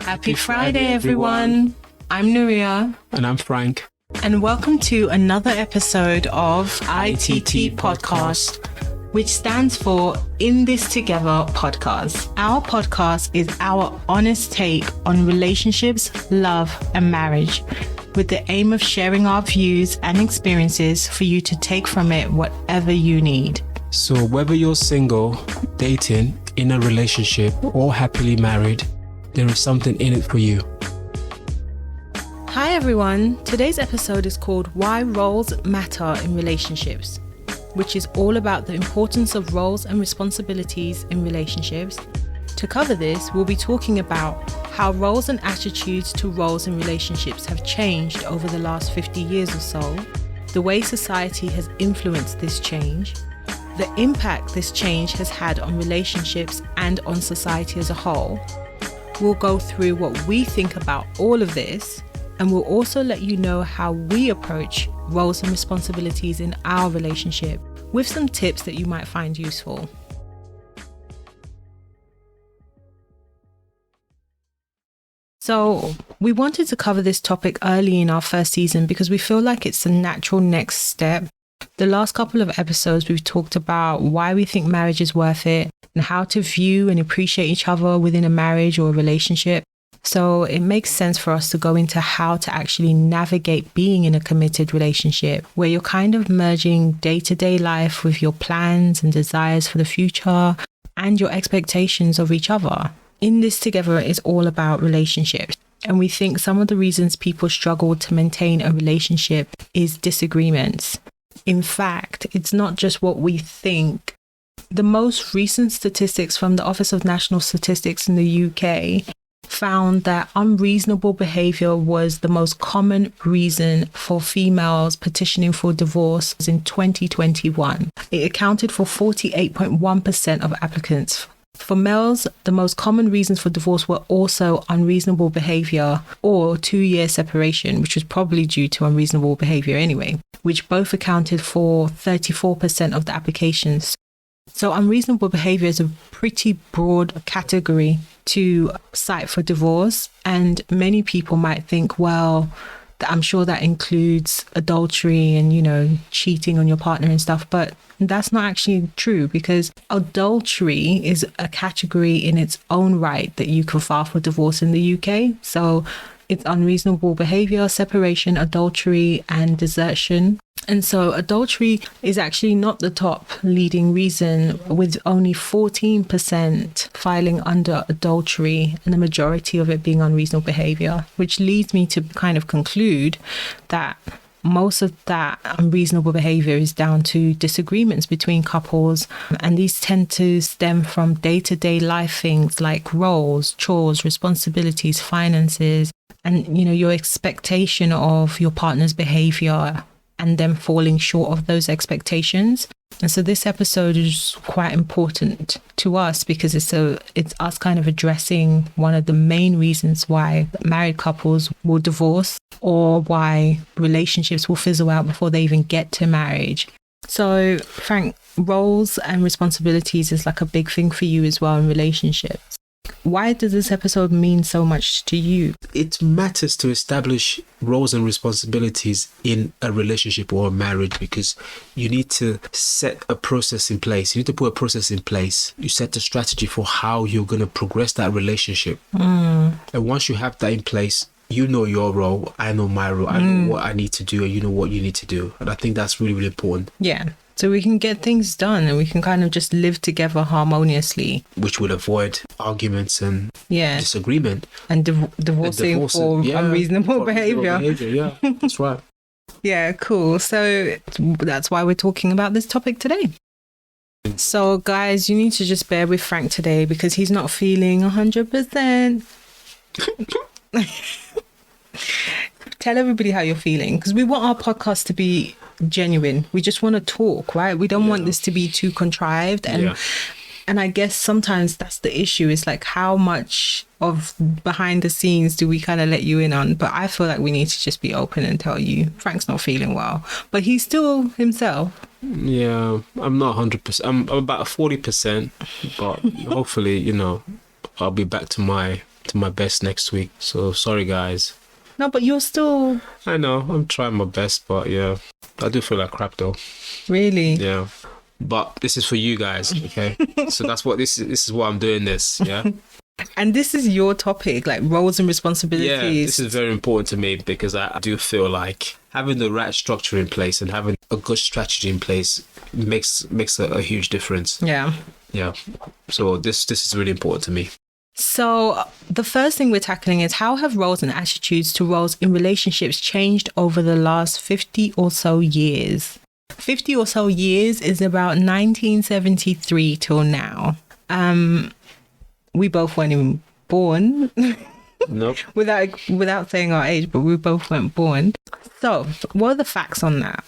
Happy Friday, everyone. I'm Nuria. And I'm Frank. And welcome to another episode of ITT Podcast, which stands for In This Together Podcast. Our podcast is our honest take on relationships, love, and marriage, with the aim of sharing our views and experiences for you to take from it whatever you need. So whether you're single, dating, in a relationship, or happily married, there is something in it for you. Hi everyone, today's episode is called Why Roles Matter in Relationships, which is all about the importance of roles and responsibilities in relationships. To cover this, we'll be talking about how roles and attitudes to roles in relationships have changed over the last 50 years or so, the way society has influenced this change, the impact this change has had on relationships and on society as a whole. We'll go through what we think about all of this, and we'll also let you know how we approach roles and responsibilities in our relationship, with some tips that you might find useful. So, we wanted to cover this topic early in our first season because we feel like it's the natural next step. The last couple of episodes, we've talked about why we think marriage is worth it and how to view and appreciate each other within a marriage or a relationship. So it makes sense for us to go into how to actually navigate being in a committed relationship where you're kind of merging day-to-day life with your plans and desires for the future and your expectations of each other. In This Together is all about relationships. And we think some of the reasons people struggle to maintain a relationship is disagreements. In fact, it's not just what we think. The most recent statistics from the Office of National Statistics in the UK found that unreasonable behaviour was the most common reason for females petitioning for divorce in 2021. It accounted for 48.1% of applicants. For males, the most common reasons for divorce were also unreasonable behaviour or 2-year separation, which was probably due to unreasonable behaviour anyway, which both accounted for 34% of the applications. So unreasonable behaviour is a pretty broad category to cite for divorce, and many people might think, well, I'm sure that includes adultery and, cheating on your partner and stuff, but that's not actually true because adultery is a category in its own right that you can file for divorce in the UK. So it's unreasonable behaviour, separation, adultery, and desertion. And so adultery is actually not the top leading reason, with only 14% filing under adultery and the majority of it being unreasonable behaviour, which leads me to kind of conclude that most of that unreasonable behaviour is down to disagreements between couples, and these tend to stem from day-to-day life things like roles, chores, responsibilities, finances, and your expectation of your partner's behaviour and them falling short of those expectations. And so this episode is quite important to us because it's us kind of addressing one of the main reasons why married couples will divorce or why relationships will fizzle out before they even get to marriage. So Frank, roles and responsibilities is like a big thing for you as well in relationships. Why does this episode mean so much to you? It matters to establish roles and responsibilities in a relationship or a marriage because you need to set a process in place. You need to put a process in place. You set a strategy for how you're going to progress that relationship. And once you have that in place, you know your role, I know my role, I know what I need to do, and you know what you need to do. And I think that's really, really important. Yeah. So we can get things done and we can kind of just live together harmoniously. Which will avoid arguments and disagreement. And divorcing for unreasonable behaviour. Yeah, that's right. Yeah, cool. So that's why we're talking about this topic today. So guys, you need to just bear with Frank today because he's not feeling 100%. Tell everybody how you're feeling because we want our podcast to be genuine. We just want to talk, right? We don't want this to be too contrived. And I guess sometimes that's the issue. It's like how much of behind the scenes do we kind of let you in on? But I feel like we need to just be open and tell you Frank's not feeling well, but he's still himself. Yeah, I'm not 100%. I'm about 40%, but hopefully, I'll be back to my to my best next week. So sorry, guys. No, but you're still... I know, I'm trying my best, but yeah, I do feel like crap though. Really? Yeah. But this is for you guys, okay? So that's what this is what I'm doing this, yeah? And this is your topic, like roles and responsibilities. Yeah, this is very important to me because I do feel like having the right structure in place and having a good strategy in place makes a huge difference. Yeah. Yeah. So this is really important to me. So the first thing we're tackling is how have roles and attitudes to roles in relationships changed over the last 50 or so years? 50 or so years is about 1973 till now. We both weren't even born. Nope. without saying our age, but we both weren't born. So what are the facts on that?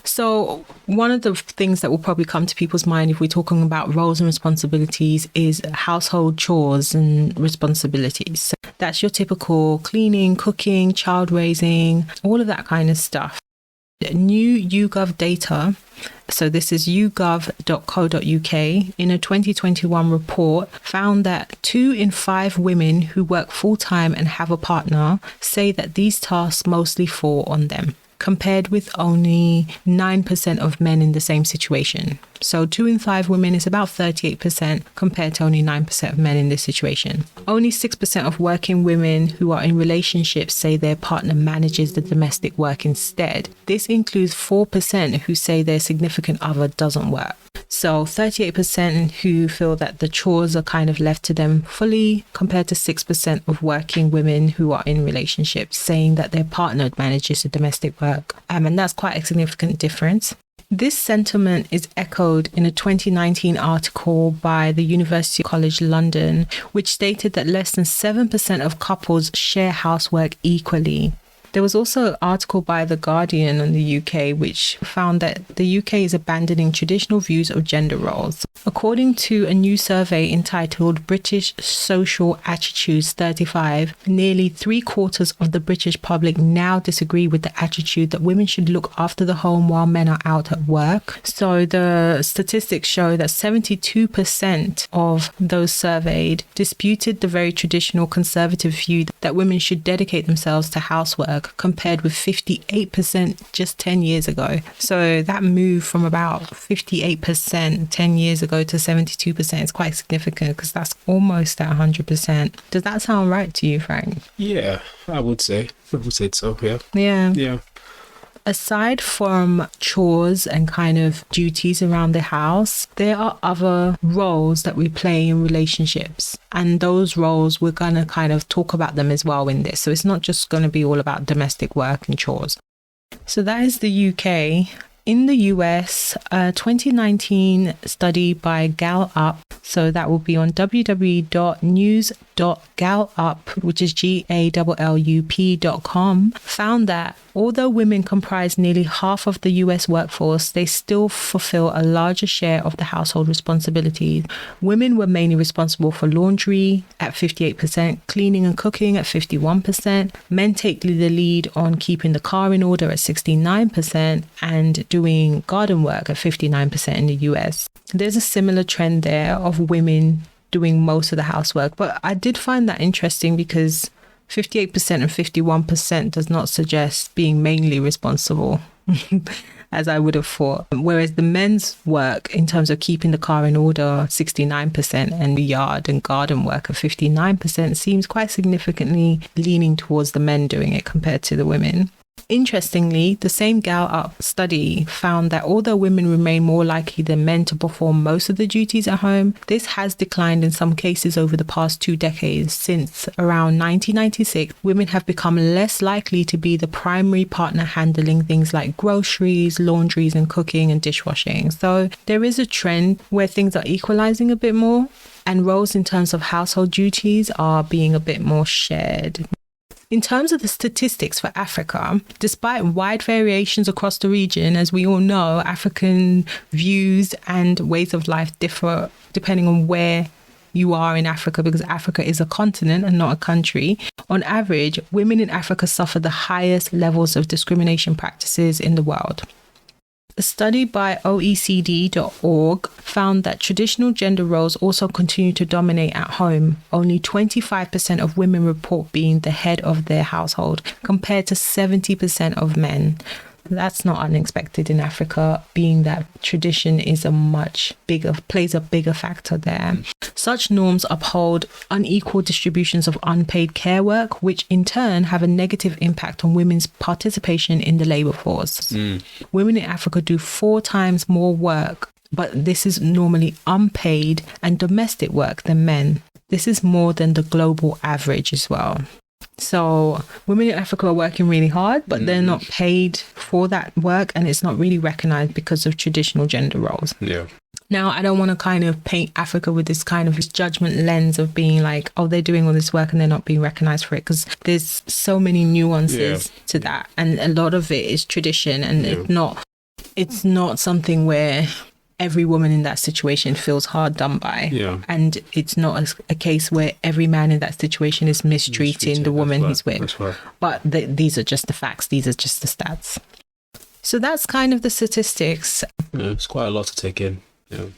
So one of the things that will probably come to people's mind if we're talking about roles and responsibilities is household chores and responsibilities. So that's your typical cleaning, cooking, child raising, all of that kind of stuff. New YouGov data, so this is yougov.co.uk, in a 2021 report found that 2 in 5 women who work full-time and have a partner say that these tasks mostly fall on them, compared with only 9% of men in the same situation. So 2 in 5 women is about 38% compared to only 9% of men in this situation. Only 6% of working women who are in relationships say their partner manages the domestic work instead. This includes 4% who say their significant other doesn't work. So 38% who feel that the chores are kind of left to them fully, compared to 6% of working women who are in relationships saying that their partner manages the domestic work. And that's quite a significant difference. This sentiment is echoed in a 2019 article by the University College London, which stated that less than 7% of couples share housework equally. There was also an article by The Guardian in the UK which found that the UK is abandoning traditional views of gender roles. According to a new survey entitled British Social Attitudes 35, nearly 3/4 of the British public now disagree with the attitude that women should look after the home while men are out at work. So the statistics show that 72% of those surveyed disputed the very traditional conservative view that women should dedicate themselves to housework, compared with 58% just 10 years ago. So that move from about 58% 10 years ago to 72% is quite significant, because that's almost at 100%. Does that sound right to you, Frank? Yeah, I would say so, yeah. Yeah. Aside from chores and kind of duties around the house, there are other roles that we play in relationships. And those roles, we're going to kind of talk about them as well in this. So it's not just going to be all about domestic work and chores. So that is the UK. In the US, a 2019 study by Gallup, so that will be on www.news.gallup, which is GALLUP.com, found that although women comprise nearly half of the US workforce, they still fulfill a larger share of the household responsibilities. Women were mainly responsible for laundry at 58%, cleaning and cooking at 51%. Men take the lead on keeping the car in order at 69% and doing garden work at 59% in the US. There's a similar trend there of women doing most of the housework, but I did find that interesting because 58% and 51% does not suggest being mainly responsible, as I would have thought. Whereas the men's work in terms of keeping the car in order, 69%, and the yard and garden work of 59% seems quite significantly leaning towards the men doing it compared to the women. Interestingly, the same Gallup study found that although women remain more likely than men to perform most of the duties at home, this has declined in some cases over the past 2 decades. Since around 1996, women have become less likely to be the primary partner handling things like groceries, laundries, and cooking and dishwashing. So there is a trend where things are equalizing a bit more, and roles in terms of household duties are being a bit more shared. In terms of the statistics for Africa, despite wide variations across the region, as we all know, African views and ways of life differ depending on where you are in Africa, because Africa is a continent and not a country. On average, women in Africa suffer the highest levels of discrimination practices in the world. A study by OECD.org found that traditional gender roles also continue to dominate at home. Only 25% of women report being the head of their household, compared to 70% of men. That's not unexpected in Africa, being that tradition is plays a bigger factor there. Such norms uphold unequal distributions of unpaid care work, which in turn have a negative impact on women's participation in the labor force. Women in Africa do 4 times more work, but this is normally unpaid and domestic work than men. This is more than the global average as well. So women in Africa are working really hard, but they're not paid for that work, and it's not really recognized because of traditional gender roles. Yeah. Now, I don't want to kind of paint Africa with this kind of judgment lens of being like, oh, they're doing all this work and they're not being recognized for it, because there's so many nuances to that. And a lot of it is tradition, and it's not something where every woman in that situation feels hard done by. Yeah. And it's not a case where every man in that situation is mistreating the woman he's with. That's right. But these are just the facts. These are just the stats. So that's kind of the statistics. Yeah, it's quite a lot to take in.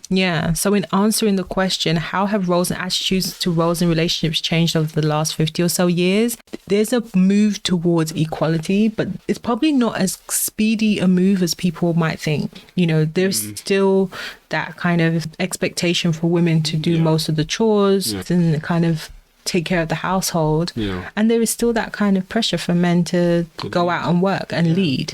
Yeah. So in answering the question, how have roles and attitudes to roles and relationships changed over the last 50 or so years? There's a move towards equality, but it's probably not as speedy a move as people might think. You know, there's still that kind of expectation for women to do most of the chores and kind of take care of the household. Yeah. And there is still that kind of pressure for men to go out and work and lead.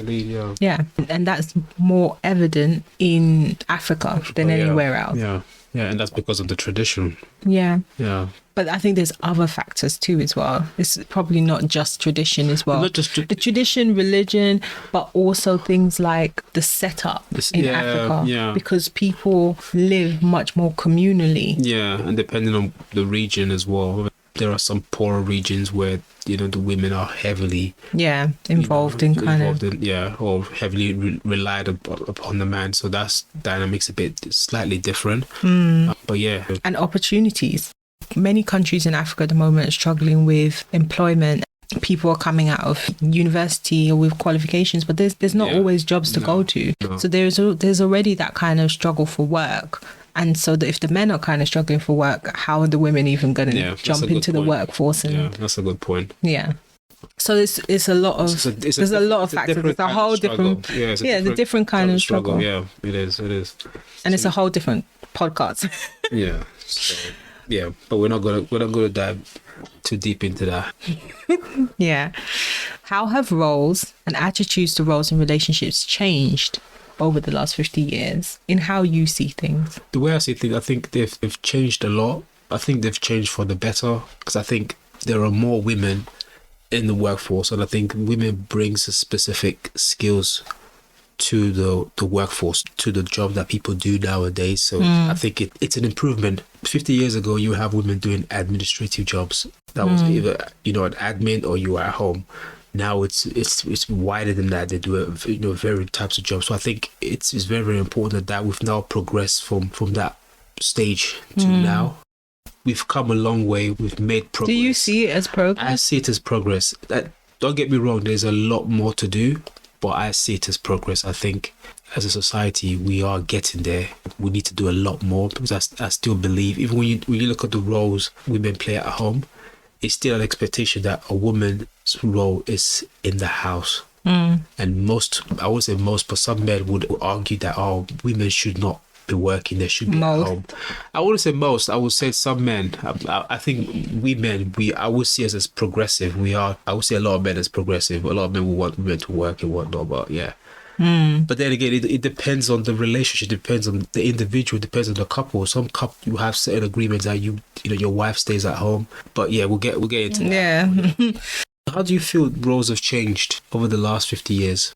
Yeah. And that's more evident in Africa than anywhere else. Yeah. Yeah. And that's because of the tradition. Yeah. Yeah. But I think there's other factors too as well. It's probably not just tradition as well. Not just the tradition, religion, but also things like the setup in Africa. Yeah. Because people live much more communally. Yeah. And depending on the region as well. There are some poorer regions where, the women are heavily involved or heavily relied upon the man. So that's dynamics a bit slightly different. But and opportunities. Many countries in Africa at the moment are struggling with employment. People are coming out of university or with qualifications, but there's not always jobs to go to. No. So there's already that kind of struggle for work. And so that if the men are kind of struggling for work, how are the women even going to jump into the workforce? And that's a good point. Yeah. So it's a lot of there's a lot of factors. It's a whole different it's a different kind of struggle. Yeah, it is. And it's a whole different podcast. Yeah. So, but we're not gonna dive too deep into that. Yeah. How have roles and attitudes to roles and relationships changed over the last 50 years in how you see things? The way I see things, I think they've changed a lot. I think they've changed for the better, because I think there are more women in the workforce, and I think women brings a specific skills to the workforce, to the job that people do nowadays. So I think it's an improvement. 50 years ago, you have women doing administrative jobs. That was either an admin or you were at home. Now it's wider than that. They do varied types of jobs. So I think it's very, very important that we've now progressed from that stage to now. We've come a long way. We've made progress. Do you see it as progress? I see it as progress. Don't get me wrong. There's a lot more to do, but I see it as progress. I think as a society we are getting there. We need to do a lot more, because I still believe, even when you look at the roles women play at home, it's still an expectation that a woman's role is in the house. And I would say most, but some men would argue that women should not be working, they should be at home. I wouldn't say most, I would say some men. I think we men, I would see us as progressive. I would say a lot of men as progressive. A lot of men will want women to work and whatnot, but But then again, it depends on the relationship, depends on the individual, depends on the couple. Some couple, you have certain agreements that your wife stays at home. But we'll get into that. Yeah. How do you feel roles have changed over the last 50 years?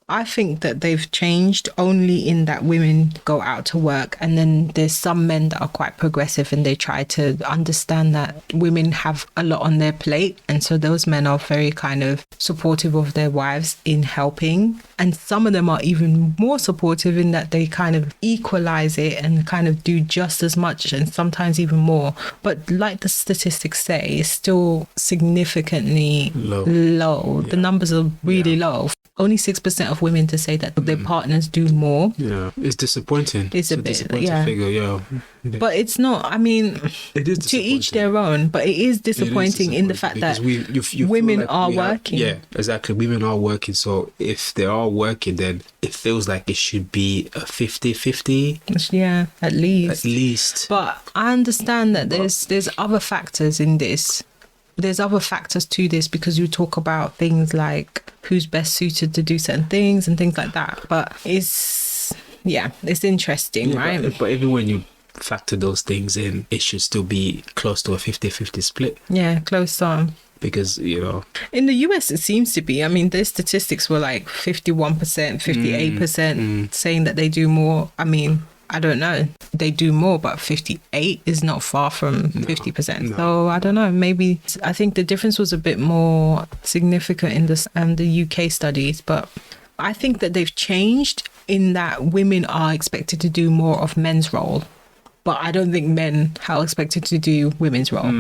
I think that they've changed only in that women go out to work, and then there's some men that are quite progressive and they try to understand that women have a lot on their plate, and so those men are very kind of supportive of their wives in helping, and some of them are even more supportive in that they kind of equalize it and kind of do just as much and sometimes even more. But like the statistics say, it's still significantly low. The numbers are really low. only 6% of women to say that their partners do more. Yeah, it's disappointing. It's a bit, disappointing figure, yeah. But it's not, I mean, it is to each their own, but it is disappointing in the fact that women are working. Yeah, exactly. Women are working. So if they are working, then it feels like it should be a 50-50. Yeah, at least. At least. But I understand that there's other factors in this. There's other factors to this, because you talk about things like who's best suited to do certain things and things like that. But it's interesting, right? But even when you factor those things in, it should still be close to a 50-50 split. Yeah, close on. Because, in the US, it seems to be. I mean, the statistics were like 51%, 58% saying that they do more. I mean, I don't know. They do more, but 58 is not far from 50%. No. So I don't know. Maybe I think the difference was a bit more significant in the UK studies, but I think that they've changed in that women are expected to do more of men's role. But I don't think men are expected to do women's role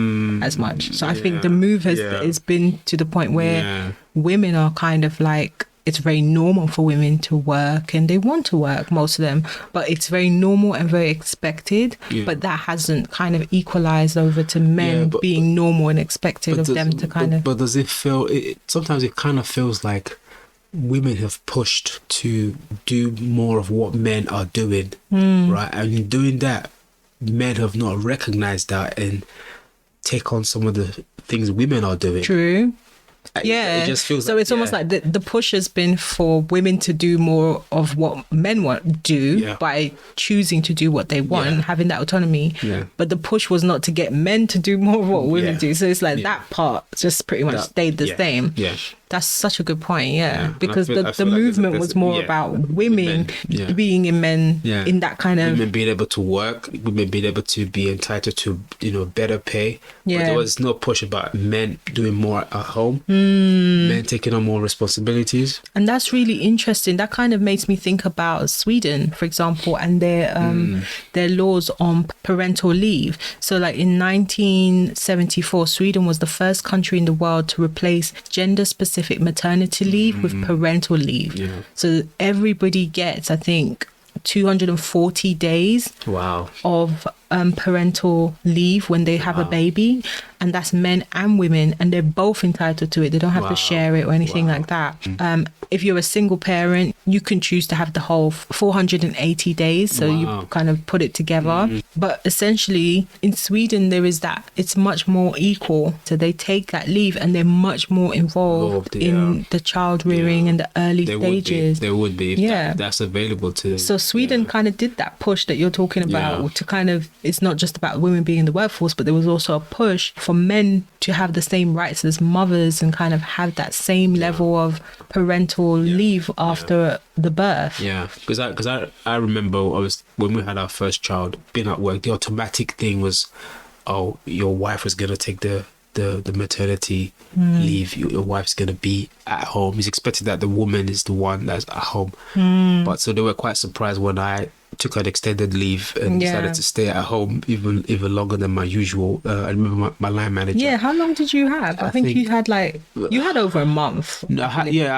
as much. So I think the move has been to the point where women are kind of like, it's very normal for women to work, and they want to work, most of them, but it's very normal and very expected. But that hasn't kind of equalized over to men being normal and expected of them to kind of... But does it feel... sometimes it kind of feels like women have pushed to do more of what men are doing, right? And in doing that, men have not recognized that and take on some of the things women are doing. True. Yeah, it just feels so. It's almost like the push has been for women to do more of what men do by choosing to do what they want, having that autonomy. Yeah. But the push was not to get men to do more of what women do. So it's like that part just pretty much stayed the same. Yeah. That's such a good point, because the movement was more about women being in men in that kind of... Women being able to work, women being able to be entitled to, better pay. Yeah. But there was no push about men doing more at home, men taking on more responsibilities. And that's really interesting. That kind of makes me think about Sweden, for example, and their laws on parental leave. So like in 1974, Sweden was the first country in the world to replace gender-specific maternity leave with parental leave. Yeah. So everybody gets, I think, 240 days of parental leave when they have a baby, and that's men and women, and they're both entitled to it. They don't have to share it or anything like that. If you're a single parent, you can choose to have the whole 480 days, so you kind of put it together. But essentially in Sweden there is that, it's much more equal, so they take that leave and they're much more involved in the child rearing and the early stages. There would be if that's available to them. So Sweden kind of did that push that you're talking about, to kind of, it's not just about women being in the workforce, but there was also a push for men to have the same rights as mothers and kind of have that same level of parental leave after the birth. Yeah, because I remember when we had our first child, being at work, the automatic thing was, oh, your wife was gonna take the maternity leave. Your wife's gonna be at home. It's expected that the woman is the one that's at home. But so they were quite surprised when I took an extended leave and decided to stay at home even longer than my usual. I remember my line manager. Yeah, how long did you have? I think you had over a month. I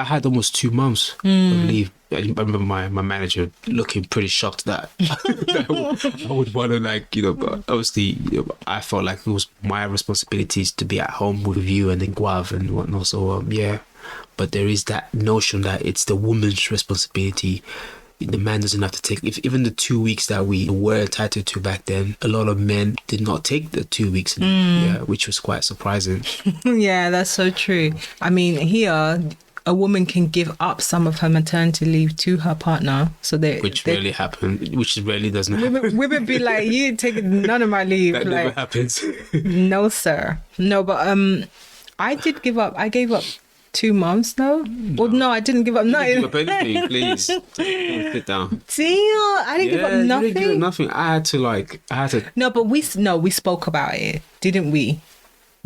had almost 2 months of leave. I remember my manager looking pretty shocked that I would want to but obviously I felt like it was my responsibilities to be at home with you and then Guav and whatnot. So but there is that notion that it's the woman's responsibility. The man doesn't have to take, even the 2 weeks that we were entitled to back then, a lot of men did not take the 2 weeks, which was quite surprising. Yeah, that's so true. I mean, here, a woman can give up some of her maternity leave to her partner. Which rarely doesn't happen. Women be like, you ain't taking none of my leave. That never happens. No, sir. No, but I did give up. I gave up 2 months now? No. Well, no, I didn't give up nothing. Give up anything, please. Sit down. I didn't give up nothing. You didn't give up nothing. I had to. No, but we spoke about it, didn't we?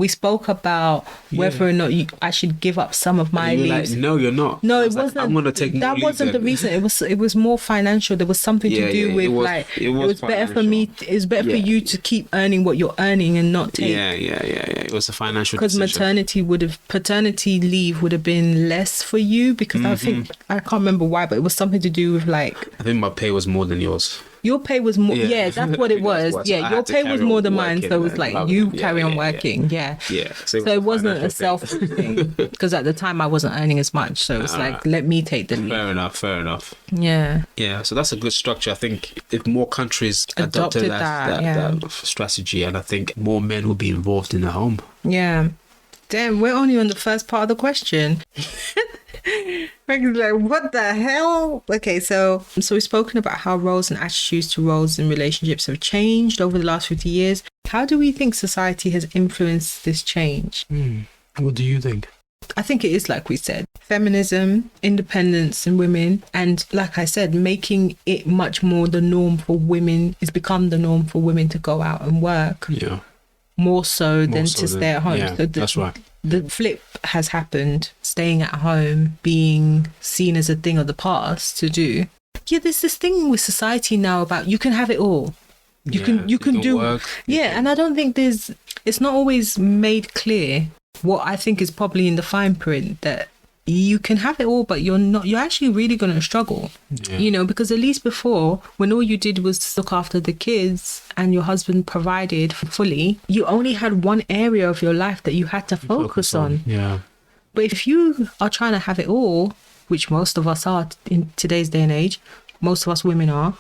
we spoke about whether or not I should give up some of my You're leaves. like, no, you're not. No, I it was like, wasn't. I'm gonna take more that leave wasn't then. the reason. It was more financial. There was something to do with it was better for me. It was better for you to keep earning what you're earning and not take. Yeah. It was a financial Because decision. paternity leave would have been less for you, because I think, I can't remember why, but it was something to do with like, I think my pay was more than yours. your pay was more. Yeah. Yeah, that's what it was. That's what- I Yeah, had your to pay carry was on more than mine, working, so it was man. like you Yeah, carry on yeah. working. Yeah. Yeah. So it wasn't a financial selfish thing, because at the time I wasn't earning as much, so it's like, let me take the lead. Fair enough. Yeah. Yeah, so that's a good structure. I think if more countries adopted that strategy, and I think more men will be involved in the home. Yeah. Damn, we're only on the first part of the question. Like, what the hell? Okay, so we've spoken about how roles and attitudes to roles in relationships have changed over the last 50 years. How do we think society has influenced this change? What do you think? I think it is like we said, feminism, independence in women, and like I said, making it much more the norm for women. It's become the norm for women to go out and work. Yeah. More so than to stay at home. Yeah, So that's right. The flip has happened, staying at home being seen as a thing of the past to do. Yeah, there's this thing with society now about you can have it all. You can do work. Yeah, and I don't think it's not always made clear what I think is probably in the fine print, that you can have it all, but you're actually really going to struggle, because at least before, when all you did was look after the kids and your husband provided fully, you only had one area of your life that you had to focus on. Yeah. But if you are trying to have it all, which most of us are in today's day and age, most of us women are,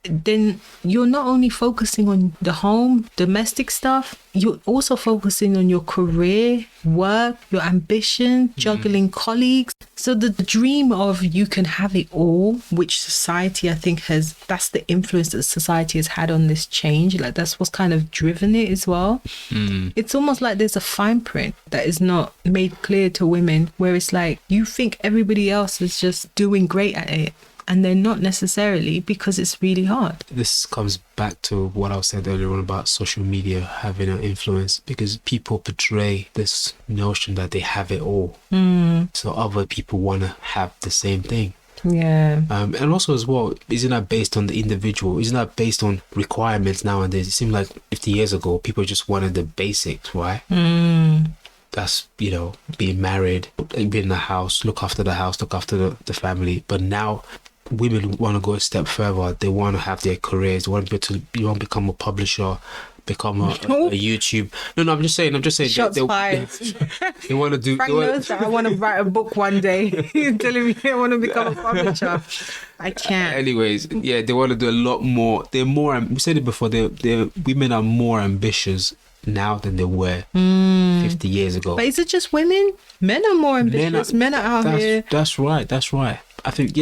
then you're not only focusing on the home, domestic stuff, you're also focusing on your career, work, your ambition, juggling colleagues. So the dream of you can have it all, which society, I think, that's the influence that society has had on this change. Like, that's what's kind of driven it as well. It's almost like there's a fine print that is not made clear to women, where it's like you think everybody else is just doing great at it, and they're not necessarily, because it's really hard. This comes back to what I said earlier on about social media having an influence, because people portray this notion that they have it all. So other people want to have the same thing. Yeah. And also as well, isn't that based on the individual? Isn't that based on requirements nowadays? It seemed like 50 years ago, people just wanted the basics, right? That's, being married, being in the house, look after the house, look after the family. But now women want to go a step further. They want to have their careers. They want to become a publisher, become a YouTube. No, I'm just saying. Shots fired. They want to do. Frank knows that I want to write a book one day. He's telling me I want to become a publisher. I can't. Anyways, yeah, they want to do a lot more. They're more. We said it before. Women are more ambitious now than they were 50 years ago. But is it just women? Men are more ambitious. Men are out here. That's right. I think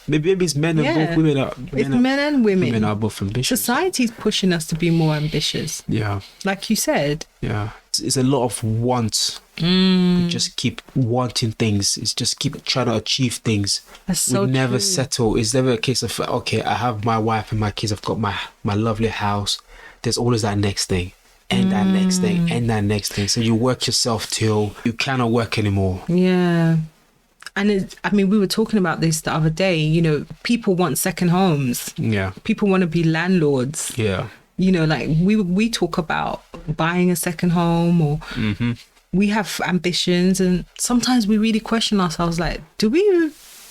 maybe it's men and both women are. It's men and women. Women are both ambitious. Society's pushing us to be more ambitious. Yeah. Like you said. Yeah. It's a lot of wants. We just keep wanting things. It's just keep trying to achieve things. That's so we never true. settle. It's never a case of, okay, I have my wife and my kids. I've got my lovely house. There's always that next thing. And that next thing. And that next thing. So you work yourself till you cannot work anymore. Yeah. And we were talking about this the other day, people want second homes. Yeah. People want to be landlords. Yeah. Like we talk about buying a second home, or we have ambitions, and sometimes we really question ourselves, like, should we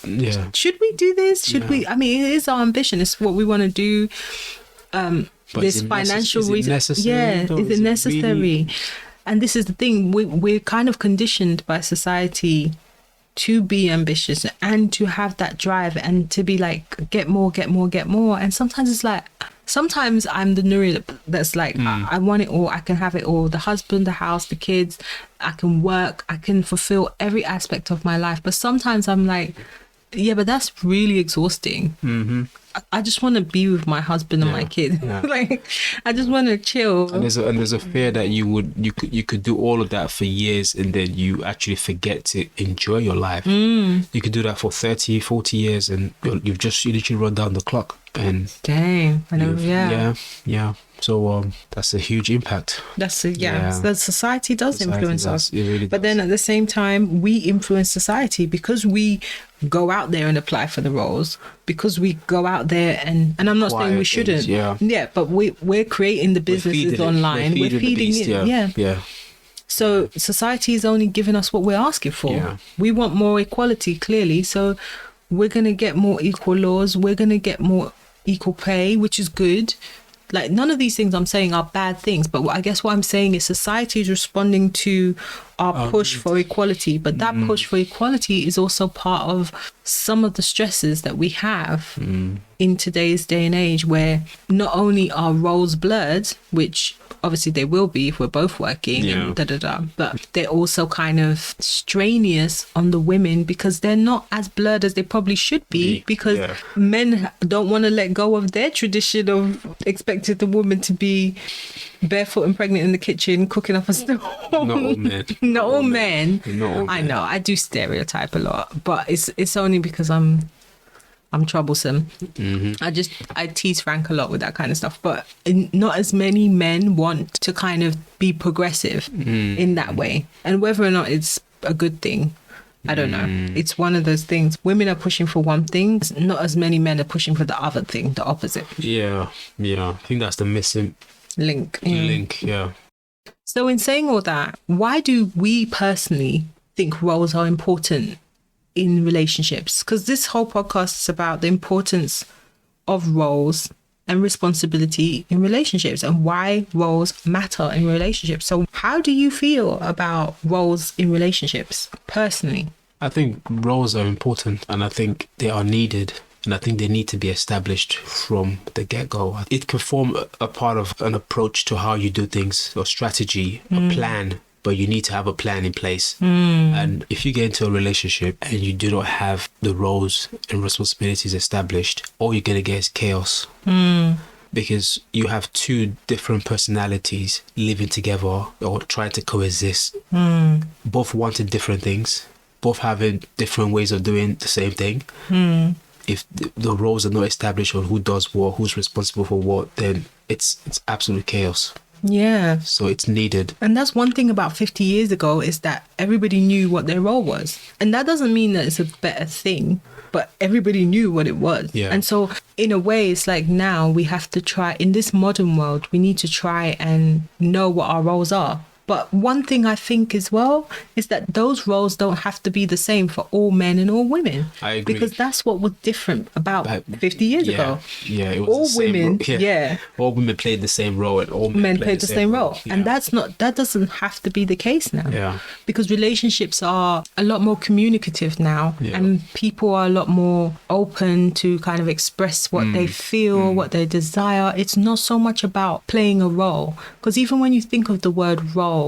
do this? Should we? It is our ambition. It's what we want to do. But there's financial reasons. Is it necessary? Really? And this is the thing. We're kind of conditioned by society to be ambitious and to have that drive and to be like, get more. And sometimes I'm the Nuri that's like, I want it all. I can have it all. The husband, the house, the kids. I can work. I can fulfill every aspect of my life. But sometimes I'm like, yeah, but that's really exhausting. I just want to be with my husband and my kid. Like, I just want to chill. And there's a fear that you could do all of that for years, and then you actually forget to enjoy your life. You could do that for 30, 40 years, and you literally run down the clock. And dang, I know. Yeah. So that's a huge impact. That's it. Yeah. The society does influence us. It really but does. then at the same time, we influence society because we go out there and apply for the roles, because we go out there and I'm not saying we shouldn't. But we're creating the businesses online. We're feeding it. Yeah. So society is only giving us what we're asking for. Yeah. We want more equality, clearly. So we're going to get more equal laws. We're going to get more equal pay, which is good. Like, none of these things I'm saying are bad things, but I guess what I'm saying is society is responding to our push for equality, but that push for equality is also part of some of the stresses that we have in today's day and age, where not only are roles blurred, which obviously they will be if we're both working, and but they're also kind of strenuous on the women because they're not as blurred as they probably should be, because men don't want to let go of their tradition of expecting the woman to be barefoot and pregnant in the kitchen cooking up a stove. Not all men. Not all men. I know I do stereotype a lot, but it's only because I'm troublesome. I tease Frank a lot with that kind of stuff, but not as many men want to kind of be progressive in that way. And whether or not it's a good thing, I don't know. It's one of those things. Women are pushing for one thing, not as many men are pushing for the other thing, the opposite. Yeah. I think that's the missing link. Yeah. So in saying all that, why do we personally think roles are important in relationships? Because this whole podcast is about the importance of roles and responsibility in relationships and why roles matter in relationships. So how do you feel about roles in relationships personally? I think roles are important, and I think they are needed, and I think they need to be established from the get-go. It can form a part of an approach to how you do things, or strategy, a plan, but you need to have a plan in place. And if you get into a relationship and you do not have the roles and responsibilities established, all you're going to get is chaos. Because you have two different personalities living together or trying to coexist, both wanting different things, both having different ways of doing the same thing. If the roles are not established on who does what, who's responsible for what, then it's absolute chaos. Yeah. So it's needed. And that's one thing about 50 years ago, is that everybody knew what their role was. And that doesn't mean that it's a better thing, but everybody knew what it was. Yeah. And so in a way, it's like now we have to try, in this modern world, we need to try and know what our roles are. But one thing I think as well is that those roles don't have to be the same for all men and all women. I agree. Because that's what was different about 50 years ago. Yeah, it was all the same women, all women played the same role, and all men played the same role. Yeah. And that doesn't have to be the case now. Yeah. Because relationships are a lot more communicative now, and people are a lot more open to kind of express what they feel, what they desire. It's not so much about playing a role, because even when you think of the word role,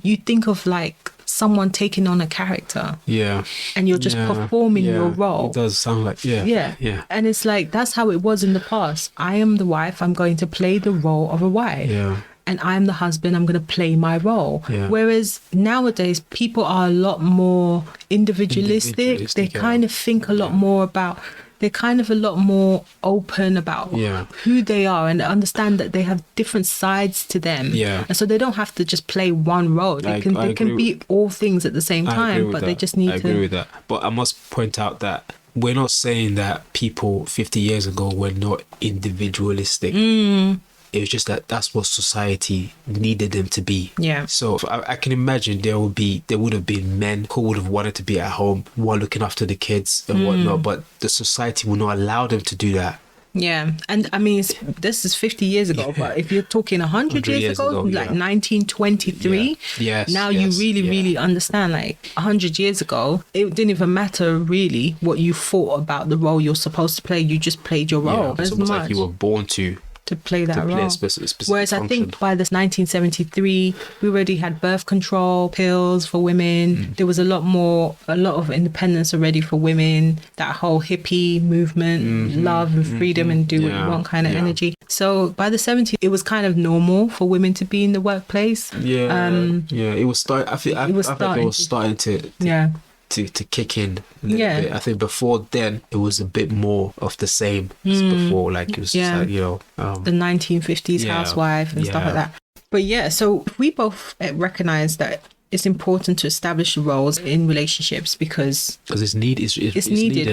you think of like someone taking on a character. Yeah. And you're just performing your role. It does sound like, yeah. And it's like, that's how it was in the past. I am the wife, I'm going to play the role of a wife. Yeah. And I'm the husband, I'm going to play my role. Yeah. Whereas nowadays, people are a lot more individualistic. They kind of think a lot more about, they're kind of a lot more open about who they are, and understand that they have different sides to them. Yeah. And so they don't have to just play one role. They can be all things at the same time, but they just need to. I agree with that. But I must point out that we're not saying that people 50 years ago were not individualistic. It was just that that's what society needed them to be. Yeah. So I can imagine there would have been men who would have wanted to be at home while looking after the kids and whatnot, but the society will not allow them to do that. Yeah. And I mean, this is 50 years ago, but if you're talking 100 years ago, like 1923, now you really understand, like 100 years ago, it didn't even matter really what you thought about the role you're supposed to play. You just played your role. It's almost like you were born to play that role. Specific Whereas function. I think by this 1973, we already had birth control pills for women. There was a lot of independence already for women. That whole hippie movement, love and freedom and do what you want kind of energy. So by the 70s, it was kind of normal for women to be in the workplace. It was starting. I think it was starting to to kick in a little bit. I think before then it was a bit more of the same as before. Like it was just like, you know, the 1950s housewife and stuff like that. But yeah, so we both recognize that it's important to establish roles in relationships because it's needed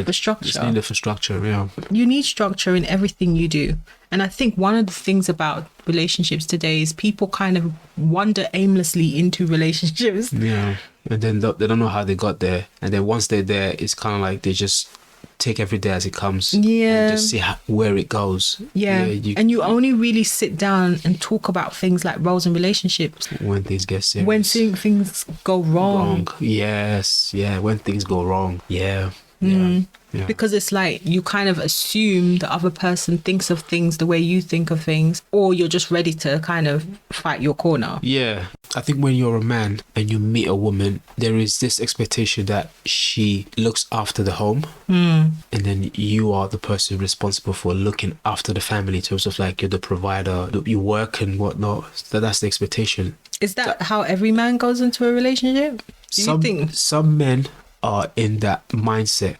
for structure. It's needed for structure, yeah. You need structure in everything you do. And I think one of the things about relationships today is people kind of wander aimlessly into relationships. Yeah. And then they don't know how they got there. And then once they're there, it's kind of like they just take every day as it comes. Yeah. And just see where it goes. Yeah. And you only really sit down and talk about things like roles and relationships when things get serious. When things go wrong. Yes. Yeah. When things go wrong. Yeah. Yeah. Because it's like you kind of assume the other person thinks of things the way you think of things, or you're just ready to kind of fight your corner. Yeah. I think when you're a man and you meet a woman, there is this expectation that she looks after the home, and then you are the person responsible for looking after the family in terms of like you're the provider, you work and whatnot. So that's the expectation. Is that how every man goes into a relationship? Do you think? Some men are in that mindset,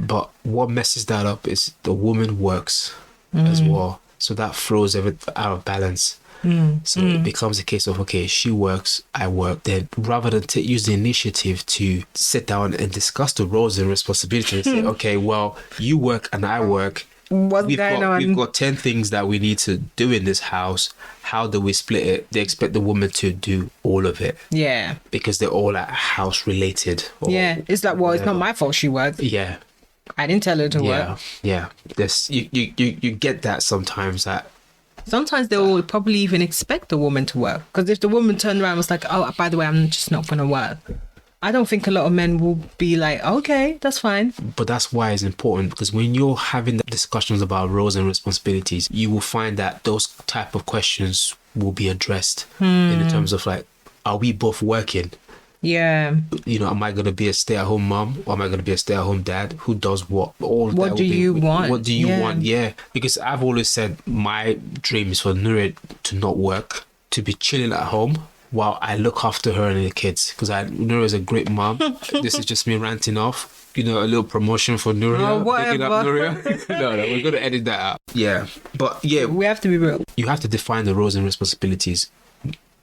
but what messes that up is the woman works as well, so that throws everything out of balance. So it becomes a case of, okay, she works, I work. Then rather than use the initiative to sit down and discuss the roles and responsibilities and say, okay, well, you work and I work, we've got 10 things that we need to do in this house. How do we split it? They expect the woman to do all of it. Yeah. Because they're all like house related. It's like, well, it's not my fault she works. Yeah. I didn't tell her to work. Yeah. You get that sometimes that. Sometimes they will probably even expect the woman to work. Because if the woman turned around and was like, oh, by the way, I'm just not going to work, I don't think a lot of men will be like, okay, that's fine. But that's why it's important, because when you're having discussions about roles and responsibilities, you will find that those type of questions will be addressed in terms of like, are we both working? Yeah. You know, am I going to be a stay-at-home mom or am I going to be a stay-at-home dad? Who does what? What do you want? What do you want? Yeah. Because I've always said my dream is for Nure to not work, to be chilling at home while I look after her and the kids. Because Nure is a great mom. This is just me ranting off. You know, a little promotion for Nuria. Oh, whatever. Picking up Nuria. No, we're going to edit that out. Yeah. But yeah. We have to be real. You have to define the roles and responsibilities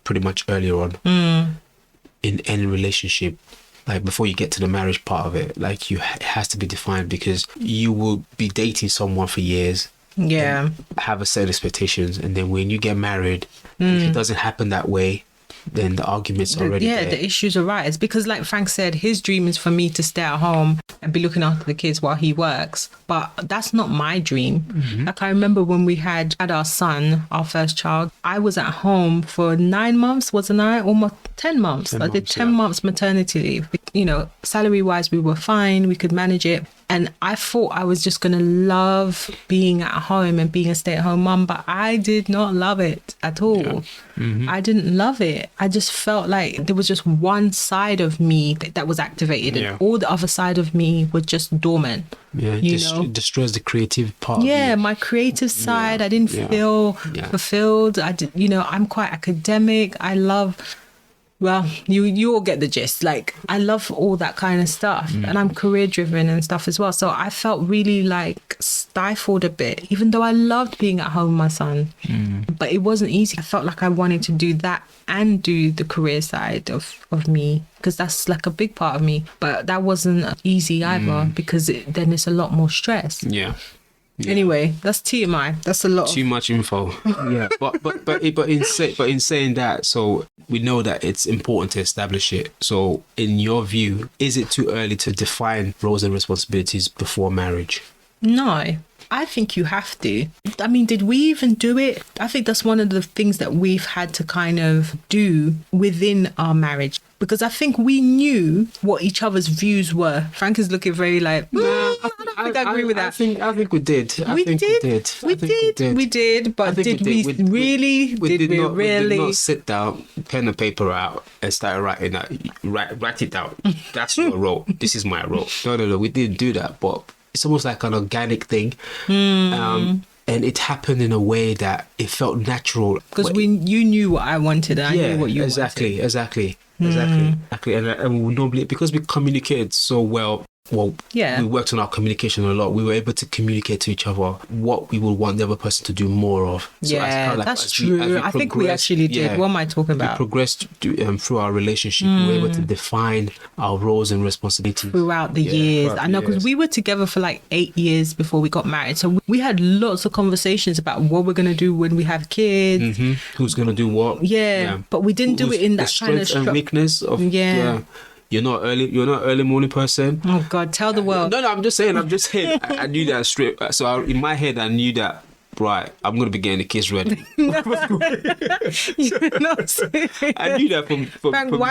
pretty much earlier on. In any relationship, like before you get to the marriage part of it, like it has to be defined, because you will be dating someone for years, have a set expectations, and then when you get married, if it doesn't happen that way, then the arguments are already there. The issues arise, because like Frank said, his dream is for me to stay at home and be looking after the kids while he works, but that's not my dream. Like I remember when we had our son, our first child, I was at home for 9 months, wasn't I? Almost 10 months. I did 10 months maternity leave. You know, salary wise we were fine, we could manage it, and I thought I was just gonna love being at home and being a stay-at-home mum, but I did not love it at all. I didn't love it. I just felt like there was just one side of me that was activated, and all the other side of me was just dormant. It destroys the creative part of you. My creative side. I didn't feel fulfilled. I'm quite academic. I love, well, you all get the gist. Like, I love all that kind of stuff, and I'm career driven and stuff as well. So I felt really like stifled a bit, even though I loved being at home with my son. But it wasn't easy. I felt like I wanted to do that and do the career side of me, because that's like a big part of me. But that wasn't easy either, because then it's a lot more stress. Yeah. Anyway, that's TMI. That's a lot. Too much info. But in saying that, so we know that it's important to establish it. So in your view, is it too early to define roles and responsibilities before marriage? No, I think you have to. I mean, did we even do it? I think that's one of the things that we've had to kind of do within our marriage, because I think we knew what each other's views were. Frank is looking very like, I agree with that. I think we did. We did, but did we really? Did we really? We did not sit down, pen and paper out, and start writing that. Write it down. That's your role. This is my role. No, we didn't do that, but it's almost like an organic thing. And it happened in a way that it felt natural. Because you knew what I wanted, and I knew what you wanted. Exactly. And we normally, because we communicated so well, we worked on our communication a lot. We were able to communicate to each other what we would want the other person to do more of. So that's true. I think we actually did. What am I talking about? We progressed through our relationship. We were able to define our roles and responsibilities throughout the years. I know, because we were together for like 8 years before we got married. So we had lots of conversations about what we're going to do when we have kids. Who's going to do what. But we didn't do it in that kind of strength and weakness of You're not early morning person. Oh God, tell the world. No, I'm just saying. I knew that straight. So in my head, I knew that. Right, I'm gonna be getting the kids ready. You're not saying. I knew that from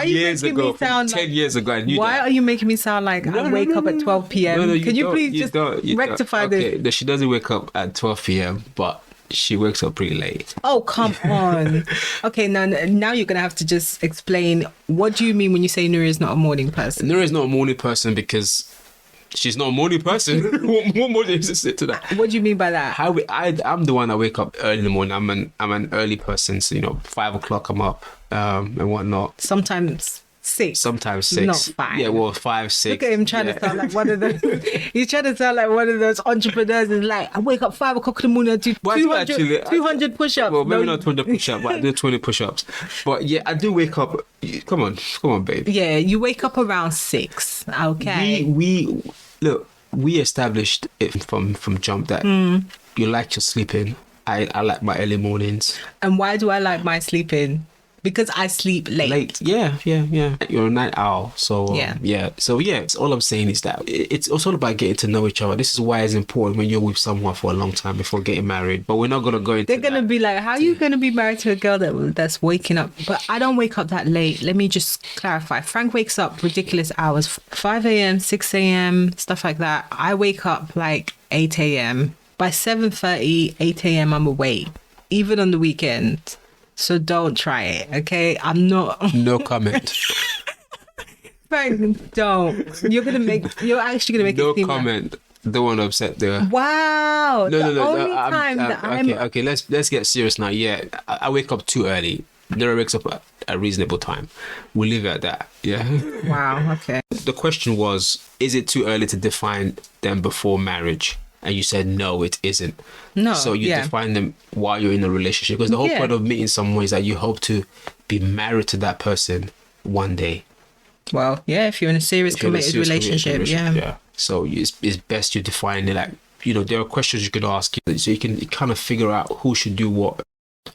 years ago, from 10 years ago. I knew that. Why are you making me sound like I wake up at 12 p.m.? No, Can you please just rectify this? Okay, she doesn't wake up at 12 p.m., but she wakes up pretty late. Oh, come on. Okay, now you're going to have to just explain, what do you mean when you say Nuri is not a morning person? Nuri is not a morning person because she's not a morning person. What more is to say to that? What do you mean by that? I'm the one that wake up early in the morning. I'm an early person, so 5 o'clock I'm up and whatnot. Sometimes 6. Sometimes 6. Not 5. Yeah, well, 5, 6. Look at him trying to sound like one of those. He's trying to sound like one of those entrepreneurs. Is like, I wake up 5 o'clock in the morning and do 200 push-ups. Well, maybe not 200 push-ups, but I do 20 push-ups. But yeah, I do wake up. Come on, babe. Yeah, you wake up around 6. Okay. We established it from jump that you like your sleeping. I like my early mornings. And why do I like my sleeping? Because I sleep late. Yeah. You're a night owl. So, all I'm saying is that it's all about getting to know each other. This is why it's important when you're with someone for a long time before getting married. But we're not going to go into They're going to be like, how are you going to be married to a girl that's waking up? But I don't wake up that late. Let me just clarify. Frank wakes up ridiculous hours. 5 a.m., 6 a.m., stuff like that. I wake up like 8 a.m. By 7:30, 8 a.m., I'm awake. Even on the weekend. So don't try it, okay? I'm not... No comment. Frank, don't. You're actually going to make no it seem comment. Don't want to upset the... Wow. No. Okay, let's get serious now. Yeah, I wake up too early. Nora wakes up at a reasonable time. We'll leave it at that, yeah? Wow, okay. The question was, is it too early to define them before marriage? And you said, no, it isn't. No. So you define them while you're in a relationship. Because the whole point of meeting someone is that you hope to be married to that person one day. Well, yeah, if you're in a serious committed relationship, yeah. So it's best you define it like, there are questions you could ask so you can kind of figure out who should do what.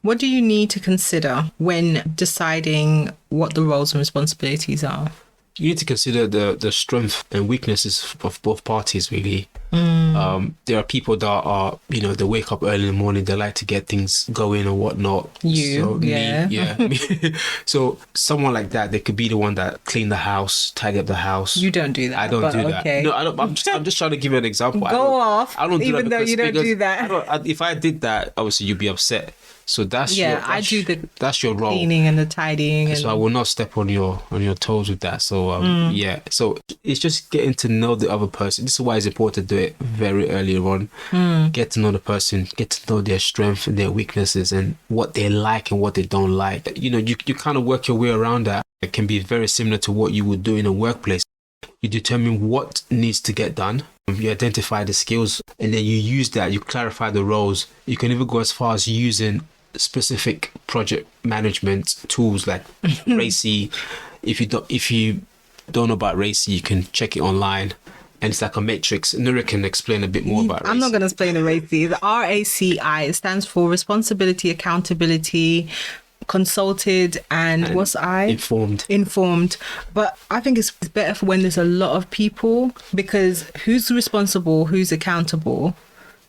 What do you need to consider when deciding what the roles and responsibilities are? You need to consider the strength and weaknesses of both parties, really. There are people that are, they wake up early in the morning, they like to get things going or whatnot. So someone like that, they could be the one that clean the house, tidy up the house. You don't do that. I don't do that. No, I don't. I'm just trying to give you an example. I don't do even that though you don't do that. If I did that, obviously you'd be upset. So that's that's your role. Cleaning and the tidying. So I will not step on your toes with that. So So it's just getting to know the other person. This is why it's important to do it very early on. Get to know the person, get to know their strengths and their weaknesses and what they like and what they don't like. You kind of work your way around that. It can be very similar to what you would do in a workplace. You determine what needs to get done. You identify the skills and then you use that. You clarify the roles. You can even go as far as using specific project management tools like RACI. If you don't know about RACI, you can check it online. And it's like a matrix. Nura can explain a bit more about RACI. I'm not going to explain the RACI. The RACI stands for Responsibility, Accountability, Consulted, and what's I? Informed. But I think it's better for when there's a lot of people, because who's responsible, who's accountable,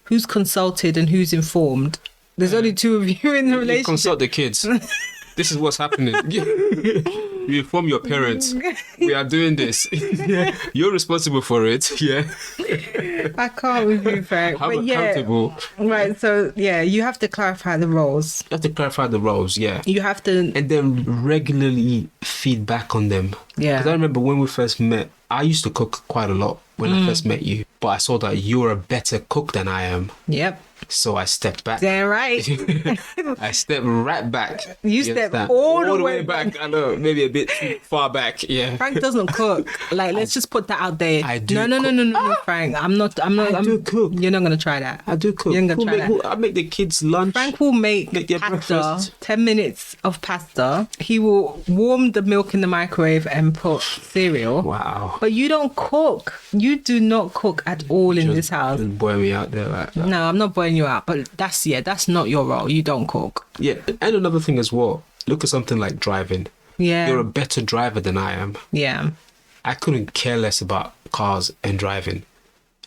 who's consulted, and who's informed? There's only 2 of you in the relationship. You consult the kids. This is what's happening. You inform your parents. We are doing this. You're responsible for it. Yeah. I can't with you, Frank. I'm accountable. Right. So, you have to clarify the roles. You have to clarify the roles, yeah. You have to... And then regularly feed back on them. Yeah. Because I remember when we first met, I used to cook quite a lot when I first met you. but I saw that you're a better cook than I am. Yep. So I stepped back. Damn right. I stepped right back. You stepped all the way back. I know, maybe a bit too far back. Yeah. Frank doesn't cook. Like, let's just put that out there. I do. No, Frank. I'm not. I do cook. You're not gonna try that. I do cook. You're not gonna try that. I make the kids lunch. Frank will make their pasta. breakfast. 10 minutes of pasta. He will warm the milk in the microwave and put cereal. Wow. But you don't cook. You do not cook at all in this house. Just boil me out there like that. No, I'm not boiling you out. But that's not your role. You don't cook. Yeah, and another thing as well. Look at something like driving. Yeah. You're a better driver than I am. Yeah. I couldn't care less about cars and driving.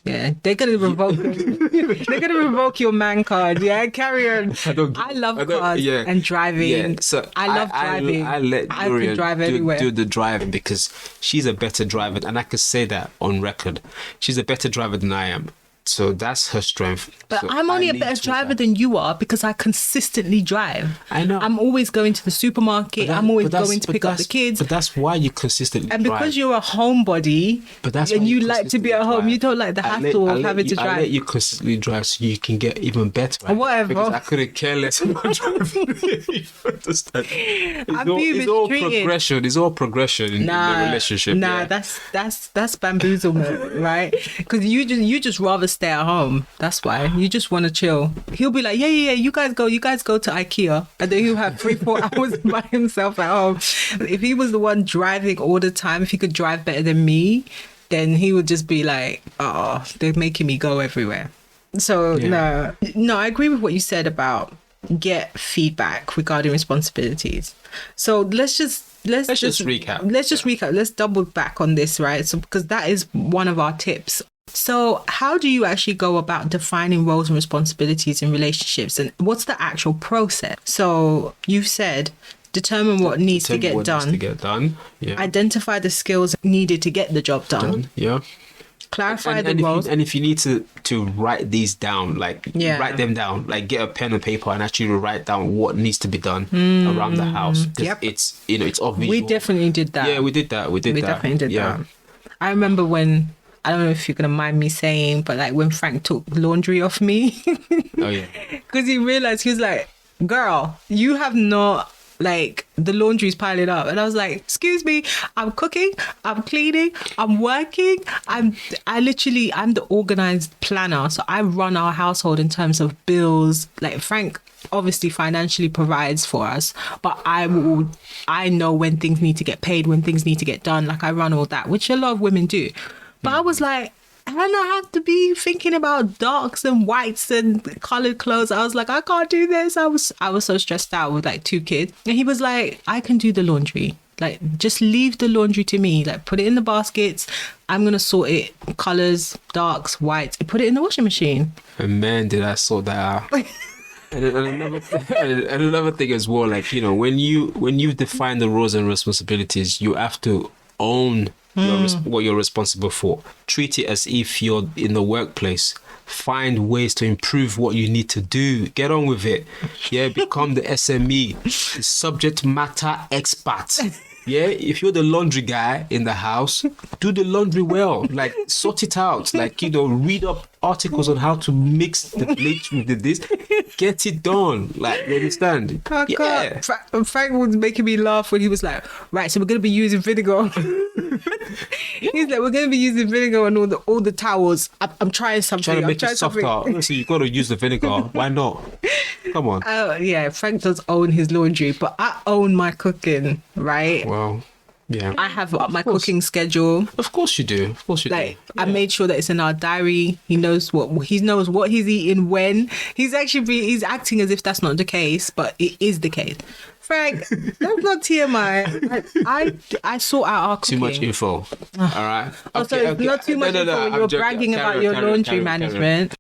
Yeah, they're gonna revoke. They're gonna revoke your man card. Yeah, carry on. I love cars and driving. Yeah, so I love driving. I let I Gloria can drive everywhere. do the driving because she's a better driver, and I can say that on record. She's a better driver than I am. So that's her strength. But so I'm only a better driver than you are because I consistently drive. I know. I'm always going to the supermarket. I'm always going to pick up the kids. But that's why you consistently and drive. because you're a homebody and you like to be at home, you don't like the hassle of having to drive. I let you consistently drive so you can get even better. Whatever. Because I couldn't care less about driving. You understand? It's all progression. It's all progression in the relationship. That's bamboozlement, right? Because you just rather stay at home. That's why you just want to chill. He'll be like, yeah, you guys go to IKEA, and then he'll have 3-4 hours by himself at home. If he was the one driving all the time, if he could drive better than me, then he would just be like, oh, they're making me go everywhere. So no, I agree with what you said about get feedback regarding responsibilities. So let's just recap. Let's double back on this, right? So because that is one of our tips. So how do you actually go about defining roles and responsibilities in relationships, and what's the actual process? So you've said determine what needs to get done. Yeah. Identify the skills needed to get the job done. Yeah. Clarify the roles. And if you need to write these down, write them down, like get a pen and paper and actually write down what needs to be done around the house. Yep. It's obvious. We definitely did that. Yeah, we did that. We definitely did that. I remember when, I don't know if you're going to mind me saying, but like when Frank took laundry off me. Oh, yeah. Because he realized, he was like, girl, you have not, like, the laundry's piling up. And I was like, excuse me, I'm cooking, I'm cleaning, I'm working. I'm the organized planner. So I run our household in terms of bills. Like Frank obviously financially provides for us, but I know when things need to get paid, when things need to get done. Like I run all that, which a lot of women do. But I was like, and I have to be thinking about darks and whites and colored clothes. I was like, I can't do this. I was so stressed out with like 2 kids. And he was like, I can do the laundry. Like, just leave the laundry to me. Like, put it in the baskets. I'm going to sort it. Colors, darks, whites. Put it in the washing machine. And man, did I sort that out. And another thing as well, like, when you define the roles and responsibilities, you have to own what you're responsible for. Treat it as if you're in the workplace. Find ways to improve what you need to do. Get on with it. Yeah, become the SME, the subject matter expert. Yeah, if you're the laundry guy in the house, do the laundry well. Like, sort it out. Like, read up articles on how to mix the bleach with this. Get it done. Like, you understand? Yeah. Frank was making me laugh when he was like, right, so we're going to be using vinegar. He's like, we're going to be using vinegar on all the towels. I'm trying something. Trying to make it softer. So you've got to use the vinegar. Why not? Come on. Yeah, Frank does own his laundry, but I own my cooking, right? Well, yeah. I have my cooking schedule. Of course you do. I made sure that it's in our diary. He knows what he's eating when. He's acting as if that's not the case, but it is the case. Frank, that's not TMI. I sort out our cooking. Too much info. All right. Okay. Not too much info when you're bragging about your laundry management.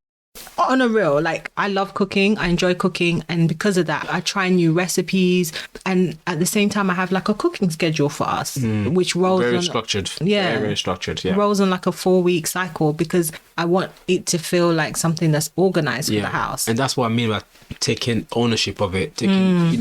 On a real, like, I love cooking, I enjoy cooking, and because of that I try new recipes, and at the same time I have like a cooking schedule for us, which rolls very structured. Very structured. Yeah, rolls on like a 4-week cycle, because I want it to feel like something that's organized for the house. And that's what I mean by taking ownership of it, taking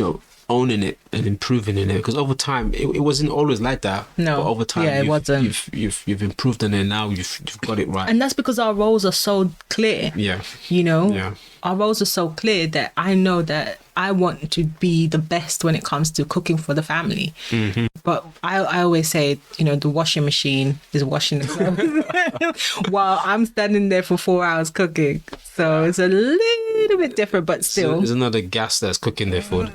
owning it and improving in it, because over time it wasn't always like that. No. But over time, Yeah, it wasn't. You've improved on it. Now you've got it right. And that's because our roles are so clear. Yeah. You know? Yeah. Our roles are so clear that I know that I want to be the best when it comes to cooking for the family. Mm-hmm. But I always say, you know, the washing machine is washing the clothes while I'm standing there for 4 hours cooking. So it's a little bit different, but still. So there's another gas that's cooking their food.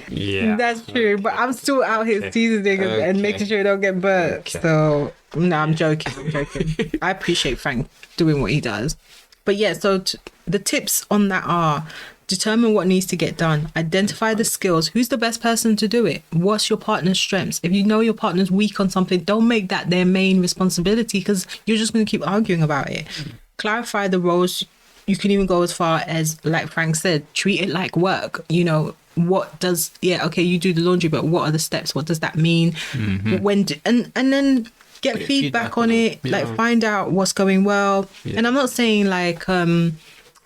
Yeah. That's true. But I'm still out here seasoning and making sure it don't get burnt. Okay. So, no, I'm joking. I appreciate Frank doing what he does. But yeah, so the tips on that are: determine what needs to get done. Identify the skills. Who's the best person to do it? What's your partner's strengths? If you know your partner's weak on something, don't make that their main responsibility, because you're just going to keep arguing about it. Clarify the roles. You can even go as far as, like Frank said, treat it like work. You know, you do the laundry, but what are the steps? What does that mean? And then get feedback on it. Yeah. Like, find out what's going well. Yeah. And I'm not saying like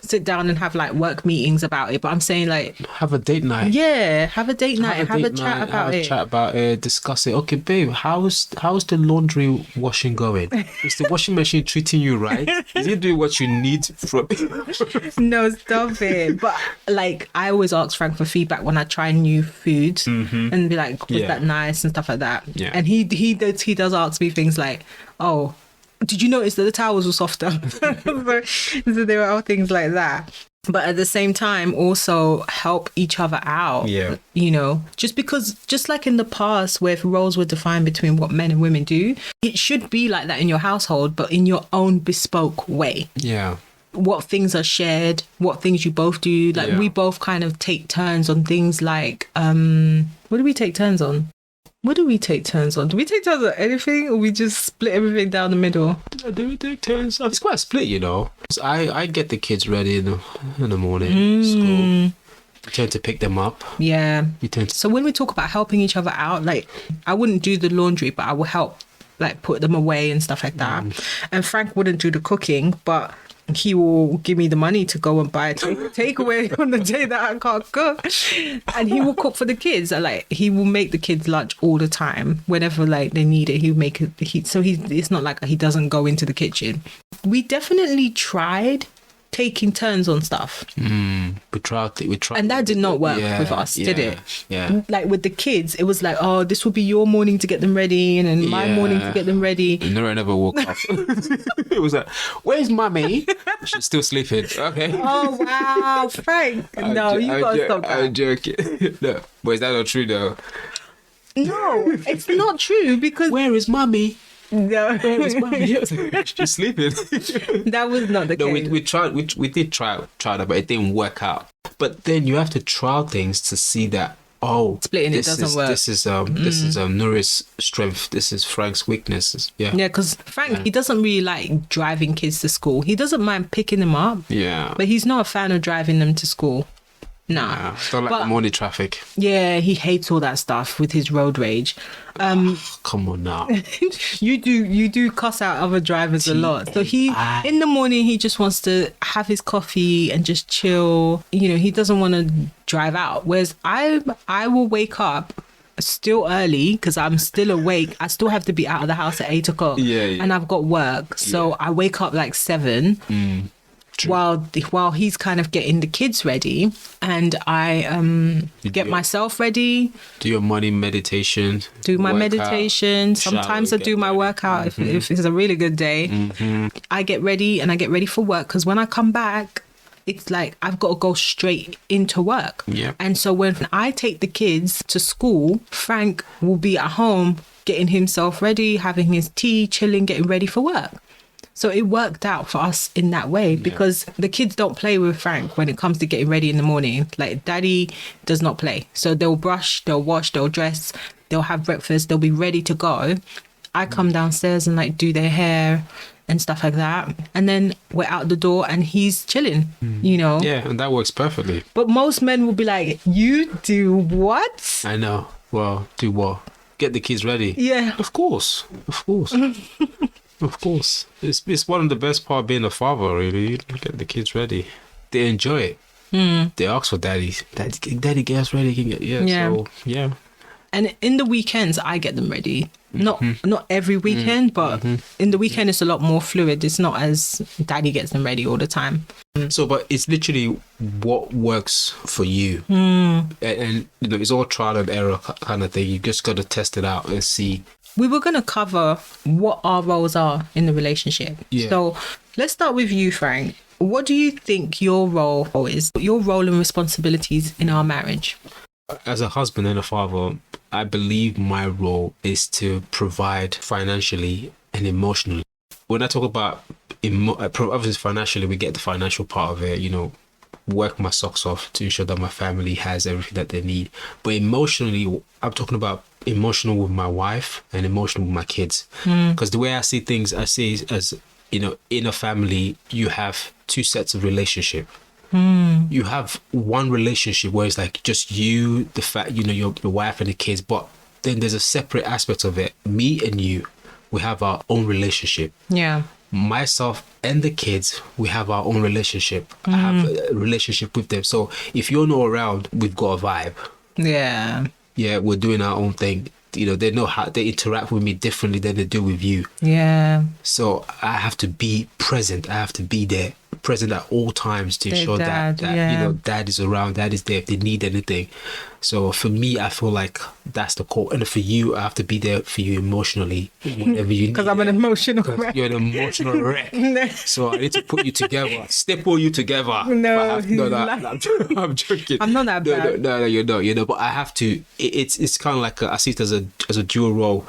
sit down and have like work meetings about it, but I'm saying like have a date night. Yeah, have a date night, have a chat about it. Discuss it. Okay, babe, how's the laundry washing going? Is the washing machine treating you right? Is it doing what you need from it? No, stop it. But like, I always ask Frank for feedback when I try new foods and be like, was that nice and stuff like that. Yeah. And he does ask me things like, oh, did you notice that the towels were softer? So there are things like that. But at the same time, also help each other out. Yeah. You know, just like in the past, where roles were defined between what men and women do, it should be like that in your household, but in your own bespoke way. Yeah. What things are shared, what things you both do. Like, Yeah. we both kind of take turns on things like, what do we take turns on? What do we take turns on? Do we take turns on anything, or we just split everything down the middle? Do we take turns? It's quite a split, you know. I get the kids ready in the morning. School. You tend to pick them up. Yeah. You tend to... So when we talk about helping each other out, like, I wouldn't do the laundry, but I will help, like, put them away and stuff like that. And Frank wouldn't do the cooking, but he will give me the money to go and buy a takeaway on the day that I can't cook. And he will cook for the kids. Like, he will make the kids lunch all the time. Whenever like they need it, he'll make it. It's not like he doesn't go into the kitchen. We definitely tried taking turns on stuff. We tried. And that did not work with us, did it? Yeah. Like with the kids, it was like, oh, this will be your morning to get them ready, and then my morning to get them ready. Nora never woke up. It was like, where's mummy? She's still sleeping. Okay. Oh, wow, Frank. No, you got to stop that. I'm joking. No, but is that not true though? No, it's not true, because... Where is mummy? No. Where is mummy? She's sleeping. That was not the case. We tried. We did try that, but it didn't work out. But then you have to trial things to see that, oh, splitting it doesn't work. This is Nouri's strength. This is Frank's weaknesses. Yeah. Yeah, because Frank, he doesn't really like driving kids to school. He doesn't mind picking them up. Yeah. But he's not a fan of driving them to school. Nah. Yeah. Don't like the morning traffic. Yeah, he hates all that stuff with his road rage. Come on now. You do cuss out other drivers a lot. So in the morning, he just wants to have his coffee and just chill. You know, he doesn't want to drive out. Whereas I will wake up still early because I'm still awake. I still have to be out of the house at 8 o'clock. Yeah. And I've got work. So I wake up like 7. True. While he's kind of getting the kids ready, and I get myself ready. Do your morning meditation. Do my workout, meditation. Sometimes I do my workout if it's a really good day. I get ready and I get ready for work, because when I come back, it's like I've got to go straight into work. Yeah. And so when I take the kids to school, Frank will be at home getting himself ready, having his tea, chilling, getting ready for work. So it worked out for us in that way, because the kids don't play with Frank when it comes to getting ready in the morning. Like, Daddy does not play. So they'll brush, they'll wash, they'll dress, they'll have breakfast, they'll be ready to go. I come downstairs and like do their hair and stuff like that. And then we're out the door and he's chilling, you know? Yeah, and that works perfectly. But most men will be like, you do what? I know. Well, do what? Get the kids ready. Yeah. Of course. Of course. It's one of the best part of being a father, really. Get the kids ready. They enjoy it. They ask for daddy, get us ready. So yeah. And in the weekends, I get them ready. Not every weekend, but in the weekend, it's a lot more fluid. It's not as daddy gets them ready all the time. So, but it's literally what works for you. And it's all trial and error kind of thing. You just got to test it out and see. We were going to cover what our roles are in the relationship. Yeah. So let's start with you, Frank. What do you think your role is? Your role and responsibilities in our marriage? As a husband and a father, I believe my role is to provide financially and emotionally. When I talk about obviously financially, we get the financial part of it, work my socks off to ensure that my family has everything that they need. But emotionally, I'm talking about emotional with my wife and emotional with my kids. Because the way I see things, I see it as, in a family, you have two sets of relationship. You have one relationship where it's like just you, the fact, your wife and the kids, but then there's a separate aspect of it. Me and you, we have our own relationship. Yeah. Myself and the kids, we have our own relationship. I have a relationship with them. So if you're not around, we've got a vibe. Yeah. Yeah, we're doing our own thing. They know how they interact with me differently than they do with you. Yeah. So I have to be present. I have to be there, present at all times to ensure that dad is around, dad is there if they need anything. So for me, I feel like that's the core. And for you, I have to be there for you emotionally, whatever you need. Because I'm an emotional wreck. You're an emotional wreck. So I need to put you together, staple you together. No, I'm joking. I'm not that bad. No, you're not. But I have to. It's kind of like I see it as a dual role.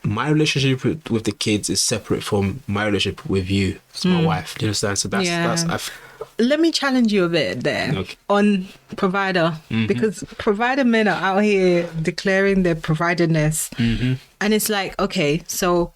My relationship with the kids is separate from my relationship with you, as my wife. Do you understand? So that's. Let me challenge you a bit there on provider, because provider men are out here declaring their providerness, and it's like, okay, so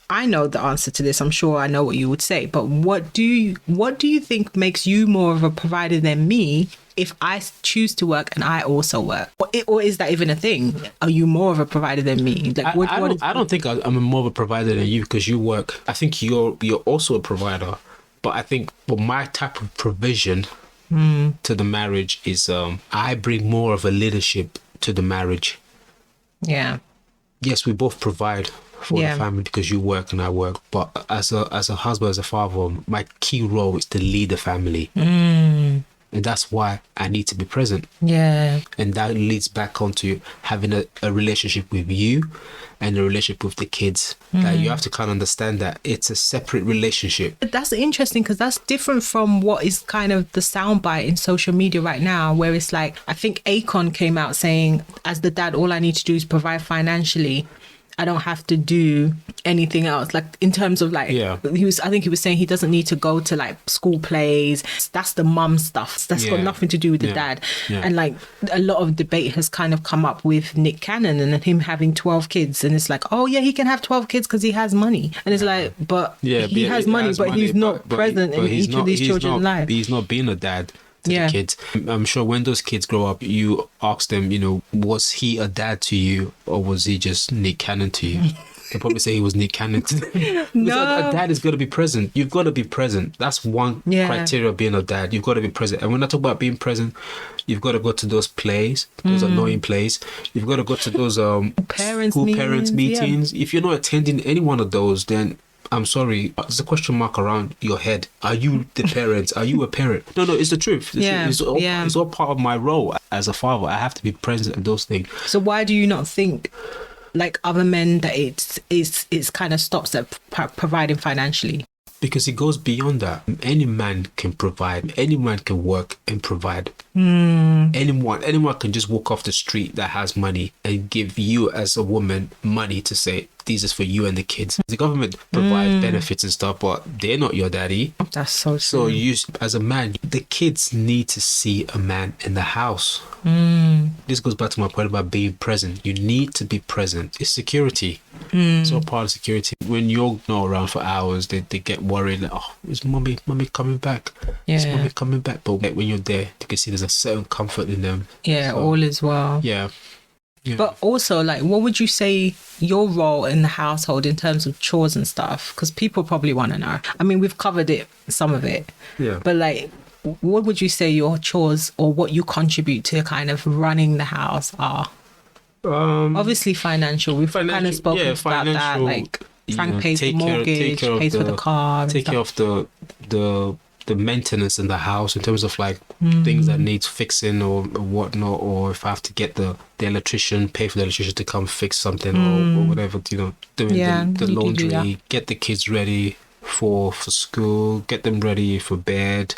I know the answer to this. I'm sure I know what you would say, but what do you think makes you more of a provider than me? If I choose to work and I also work, or is that even a thing? Are you more of a provider than me? Like, I don't think I'm more of a provider than you because you work. I think you're also a provider, but I think for my type of provision to the marriage is I bring more of a leadership to the marriage. Yeah. Yes, we both provide for the family because you work and I work, but as a husband, as a father, my key role is to lead the family. And that's why I need to be present. Yeah. And that leads back onto having a relationship with you and a relationship with the kids. That you have to kind of understand that it's a separate relationship. That's interesting because that's different from what is kind of the soundbite in social media right now, where it's like, I think Akon came out saying, as the dad, all I need to do is provide financially. I don't have to do anything else. Like in terms of like, I think he was saying he doesn't need to go to like school plays. That's the mum stuff. That's got nothing to do with the dad. Yeah. And like a lot of debate has kind of come up with Nick Cannon and him having 12 kids. And it's like, oh yeah, he can have 12 kids because he has money. And it's like, but he has money, but he's not present in each of these children's lives. He's not being a dad to the kids. I'm sure when those kids grow up, you ask them, was he a dad to you or was he just Nick Cannon to you? They'll probably say he was Nick Cannon to them. No. A dad is got to be present. You've got to be present. That's one criteria of being a dad. You've got to be present. And when I talk about being present, you've got to go to those plays, those annoying plays. You've got to go to those school parents meetings. If you're not attending any one of those, then I'm sorry, there's a question mark around your head. Are you the parents? Are you a parent? No, it's the truth. It's all part of my role as a father. I have to be present at those things. So why do you not think, like other men, that it's kind of stops at providing financially? Because it goes beyond that. Any man can provide. Any man can work and provide. Anyone can just walk off the street that has money and give you as a woman money to say, these is for you and the kids. The government provides benefits and stuff, but they're not your daddy. That's so true. So you, as a man, the kids need to see a man in the house. This goes back to my point about being present. You need to be present. It's security. It's all part of security. When you're not around for hours, they get worried. Like, oh, is mommy coming back? Is mommy coming back? But when you're there, you can see there's a certain comfort in them. Yeah, so, all is well. Yeah. But also, like, what would you say your role in the household in terms of chores and stuff? Because people probably want to know. I mean, we've covered some of it. Yeah. But like, what would you say your chores or what you contribute to kind of running the house are? Obviously financial. We've kind of spoken about that. Like Frank pays the mortgage, pays for the car. Take care of the maintenance in the house in terms of like things that needs fixing or whatnot, or if I have to get the electrician, pay for the electrician to come fix something or whatever, doing the laundry, get the kids ready for school, get them ready for bed.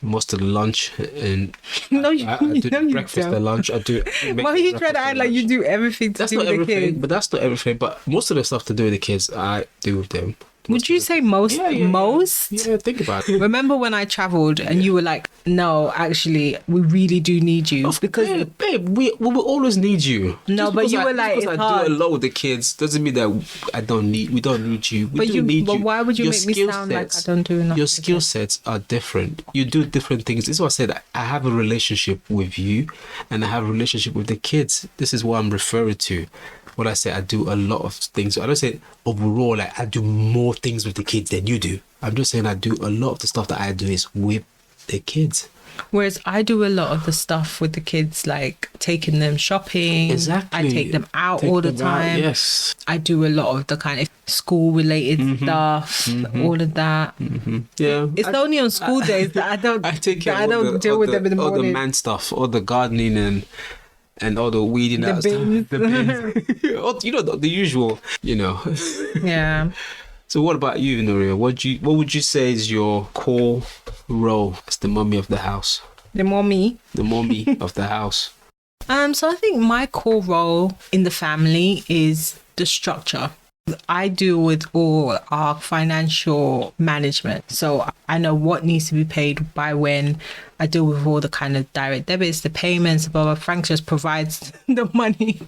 Most of the lunch and I do breakfast and lunch. I do. Why are you trying to act like you do everything to do with the kids? But that's not everything. But most of the stuff to do with the kids, I do with them. Would you say most? Most? Yeah, think about it. Remember when I travelled and you were like, no, actually, we really do need you. Because babe, we will always need you. No, but you were like, it's hard. I do a lot with the kids doesn't mean that we don't need you. We do need you. But why would you make me sound like I don't do enough? Your skill sets are different. You do different things. This is what I said. I have a relationship with you and I have a relationship with the kids. This is what I'm referring to. What I say, I do a lot of things. I don't say overall, like I do more things with the kids than you do. I'm just saying I do a lot of the stuff that I do is with the kids. Whereas I do a lot of the stuff with the kids, like taking them shopping. Exactly. I take them out all the time. Yes. I do a lot of the kind of school-related stuff, all of that. Yeah. It's only on school days that I don't. I don't deal with them in the morning. All the man stuff, all the gardening and all the weeding out stuff. The bins. The usual, Yeah. So what about you, Nuria? What would you say is your core role as the mummy of the house? The mommy of the house. So I think my core role in the family is the structure. I deal with all our financial management. So I know what needs to be paid by when. I deal with all the kind of direct debits, the payments, blah, blah. Frank just provides the money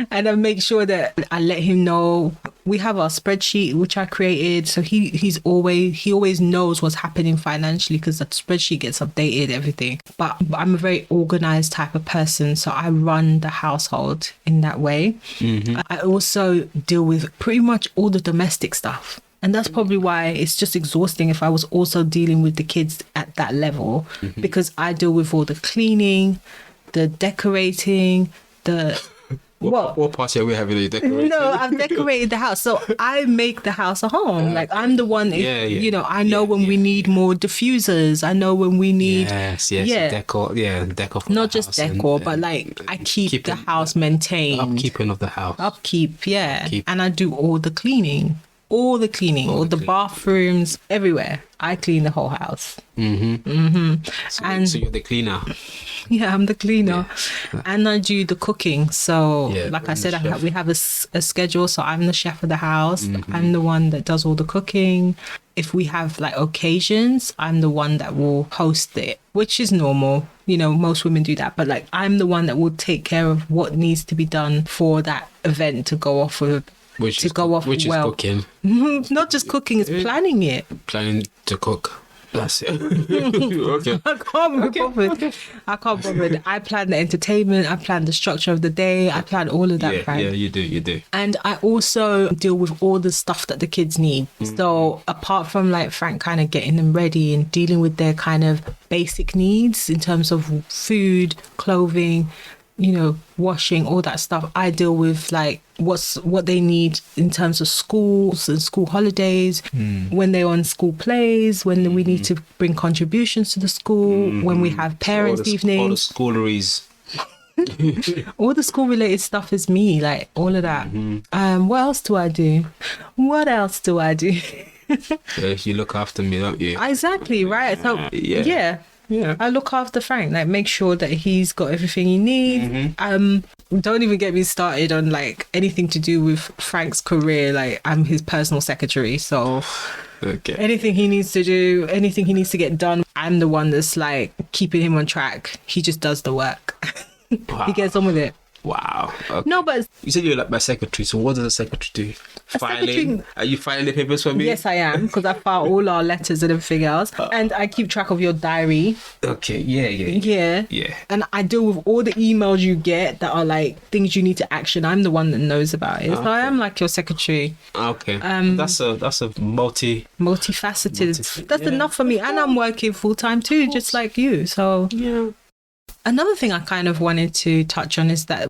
and I make sure that I let him know. We have our spreadsheet, which I created. So he always knows what's happening financially because the spreadsheet gets updated, everything. But I'm a very organized type of person. So I run the household in that way. I also deal with pretty much all the domestic stuff. And that's probably why it's just exhausting if I was also dealing with the kids at that level, because I deal with all the cleaning, the decorating, What party are we having? Are you decorating? No, I've decorated the house. So I make the house a home. Like I'm the one, I know when we need more diffusers. I know when we need... Yes, decor. Yeah, decor for not just decor, but like I keep the house maintained. Upkeeping of the house. Upkeep. And I do all the cleaning. All the bathrooms, everywhere. I clean the whole house. So you're the cleaner. Yeah, I'm the cleaner. Yeah. And I do the cooking. So like I said, we have a schedule. So I'm the chef of the house. I'm the one that does all the cooking. If we have like occasions, I'm the one that will host it, which is normal. Most women do that. But like I'm the one that will take care of what needs to be done for that event to go off with. Which is cooking. Not just cooking, it's planning it. Planning to cook. That's it. Okay. I can't be bothered. I plan the entertainment. I plan the structure of the day. I plan all of that. Yeah, you do. And I also deal with all the stuff that the kids need. So apart from like Frank kind of getting them ready and dealing with their kind of basic needs in terms of food, clothing, washing, all that stuff, I deal with like what they need in terms of schools and school holidays, when they're on school plays, when we need to bring contributions to the school, when we have parents' evenings. All the schooleries. All the school related stuff is me, like all of that. What else do I do? You look after me, don't you? Exactly, right? So yeah, I look after Frank, like make sure that he's got everything he needs. Don't even get me started on like anything to do with Frank's career. Like I'm his personal secretary, so anything he needs to do, anything he needs to get done, I'm the one that's like keeping him on track. He just does the work. Wow. He gets on with it. Wow. Okay. No, but You said you're like my secretary. So what does a secretary do? Filing? Are you filing the papers for me? yes, I am, because I file all our letters and everything else, and I keep track of your diary. Okay. Yeah. And I deal with all the emails you get that are like things you need to action. I'm the one that knows about it, so I am like your secretary. Okay. That's a Multifaceted. That's enough for me, and I'm working full time too, just like you. So yeah. Another thing I wanted to touch on is that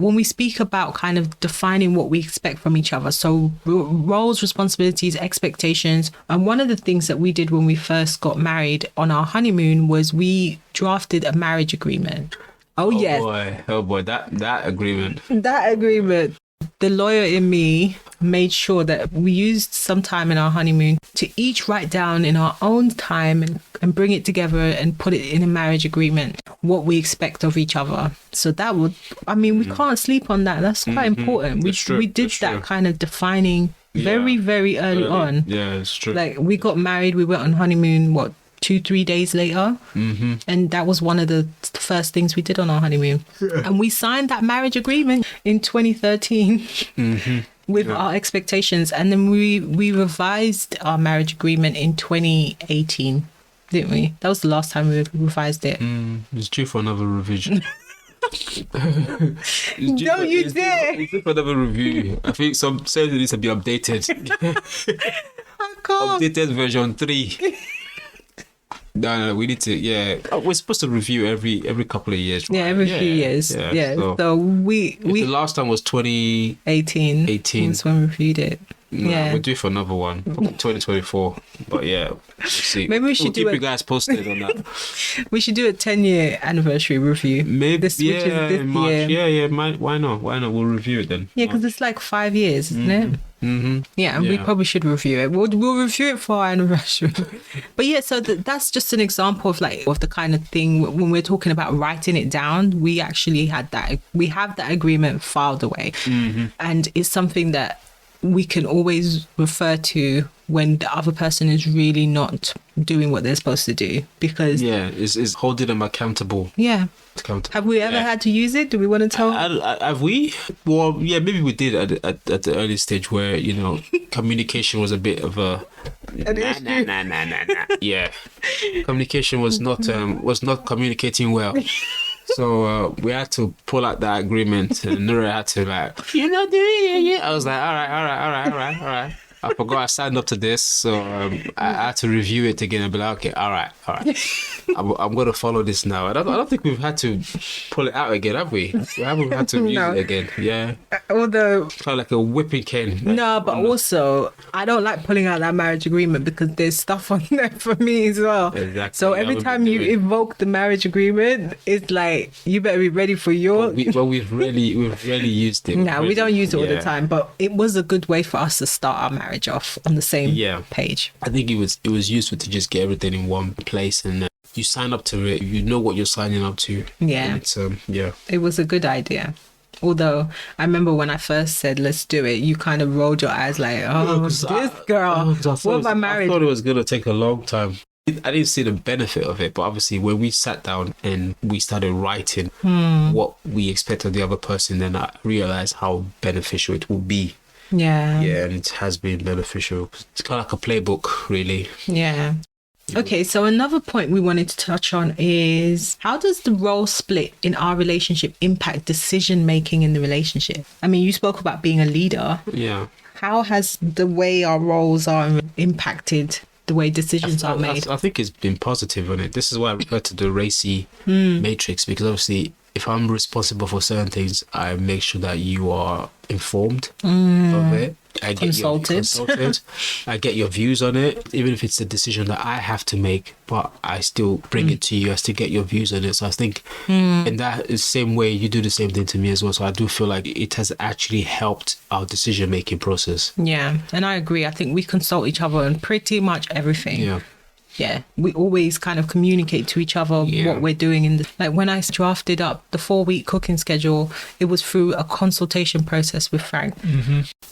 when we speak about kind of defining what we expect from each other, so roles, responsibilities, expectations, and one of the things that we did when we first got married on our honeymoon was we drafted a marriage agreement. Oh yes. Boy, that agreement. That agreement. The lawyer in me made sure that we used some time in our honeymoon to each write down in our own time and bring it together and put it in a marriage agreement, what we expect of each other. So that would, we can't sleep on that. That's quite important. We did that kind of defining very, very early on. Yeah, it's true. Like we got married, we went on honeymoon, 2-3 days later, and that was one of the first things we did on our honeymoon. And we signed that marriage agreement in 2013 with our expectations, and then we revised our marriage agreement in 2018, didn't we? That was the last time we revised it. It's due for another revision. Don't you dare! It's due for another review. I think some certain needs to be updated. I can't. Updated version 3. No, we need to. Yeah, we're supposed to review every couple of years. Right? Yeah, every few years. Yeah. So we the last time was 2018. 18 was when we reviewed it. No, we'll do it for another one, 2024. But yeah, we'll see. Maybe we should keep you guys posted on that. We should do a 10-year anniversary review. Maybe this year. Yeah. Why not? We'll review it then. Yeah, because it's like 5 years, isn't it? Yeah, and we probably should review it. We'll review it for our anniversary. But yeah, so that's just an example of the kind of thing when we're talking about writing it down. We actually have that agreement filed away, and it's something that we can always refer to when the other person is really not doing what they're supposed to do, because is holding them accountable. Have we ever had to use it? Do we want to tell? Have we? Well, yeah, maybe we did at the early stage where communication was a bit of a nah. Yeah, communication was not communicating well. So we had to pull out that agreement, and Nura had to you're not doing it yet. I was like, all right. I forgot I signed up to this, so I had to review it again and be like, okay, all right. I'm going to follow this now. I don't think we've had to pull it out again, have we? We haven't had to use it again. Yeah. Although, kind of like a whipping cane. No, but also, I don't like pulling out that marriage agreement because there's stuff on there for me as well. Exactly. So every time you evoke the marriage agreement, it's like, you better be ready for your... We've really used it. No, we don't use it all the time, but it was a good way for us to start our marriage off on the same page. I think it was useful to just get everything in one place, and you sign up to it, you know what you're signing up to. It was a good idea. Although I remember when I first said let's do it, you kind of rolled your eyes like, this girl, what about marriage? I thought it was gonna take a long time. I didn't see the benefit of it, but obviously when we sat down and we started writing what we expect of the other person, then I realized how beneficial it will be. Yeah, and it has been beneficial. It's kind of like a playbook, really. Yeah. Okay, so another point we wanted to touch on is, how does the role split in our relationship impact decision making in the relationship? I mean, you spoke about being a leader. Yeah. How has the way our roles are impacted the way decisions are made? I think it's been positive on it. This is why I refer to the racy matrix, because obviously if I'm responsible for certain things, I make sure that you are informed of it. I get consulted. I get your views on it, even if it's a decision that I have to make, but I still bring it to you. I still get your views on it. So I think in that same way, you do the same thing to me as well. So I do feel like it has actually helped our decision-making process. Yeah, and I agree. I think we consult each other on pretty much everything. Yeah, we always kind of communicate to each other what we're doing. Like when I drafted up the 4-week cooking schedule, it was through a consultation process with Frank.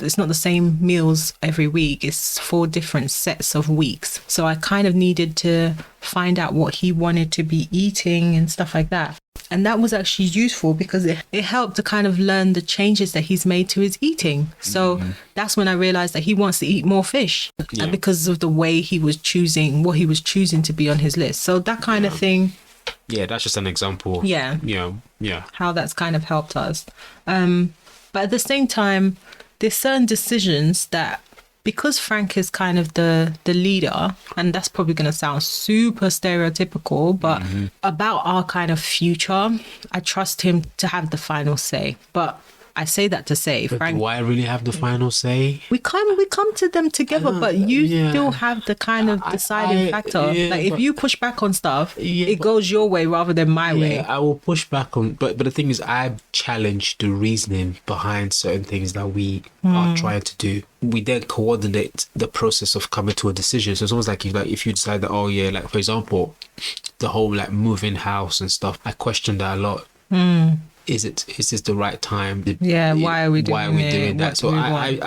It's not the same meals every week. It's 4 different sets of weeks. So I kind of needed to find out what he wanted to be eating and stuff like that. And that was actually useful because it helped to kind of learn the changes that he's made to his eating. So that's when I realized that he wants to eat more fish and because of the way he was choosing, what he was choosing to be on his list. So that kind of thing. Yeah, that's just an example. Yeah. How that's kind of helped us. But at the same time, there's certain decisions that, because Frank is kind of the leader, and that's probably going to sound super stereotypical, but about our kind of future, I trust him to have the final say. But I say that to say, But Frank, do I really have the final say? we come to them together, but you still have the kind of deciding factor. Yeah, like if but- you push back on stuff, it goes your way rather than my way. I will push back on, but the thing is, I challenge the reasoning behind certain things that we are trying to do. We then coordinate the process of coming to a decision. So it's almost like if you decide that, oh yeah, like for example, the whole like moving house and stuff, I question that a lot. Is this the right time? Why are we doing that? So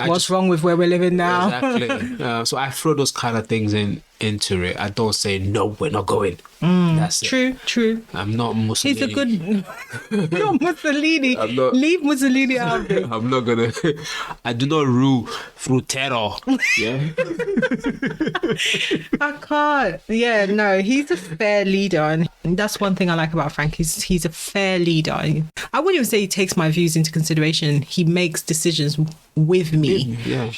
what's wrong with where we're living now? Exactly. So I throw those kind of things into it. I don't say no, we're not going. That's it. True. I'm not Mussolini. He's a good. You're Mussolini. I'm not- Leave Mussolini out of it. I'm not gonna. I do not rule through terror. Yeah. I can't. Yeah, no, he's a fair leader, and that's one thing I like about Frank. He's a fair leader. I wouldn't even say he takes my views into consideration. He makes decisions with me. Yeah.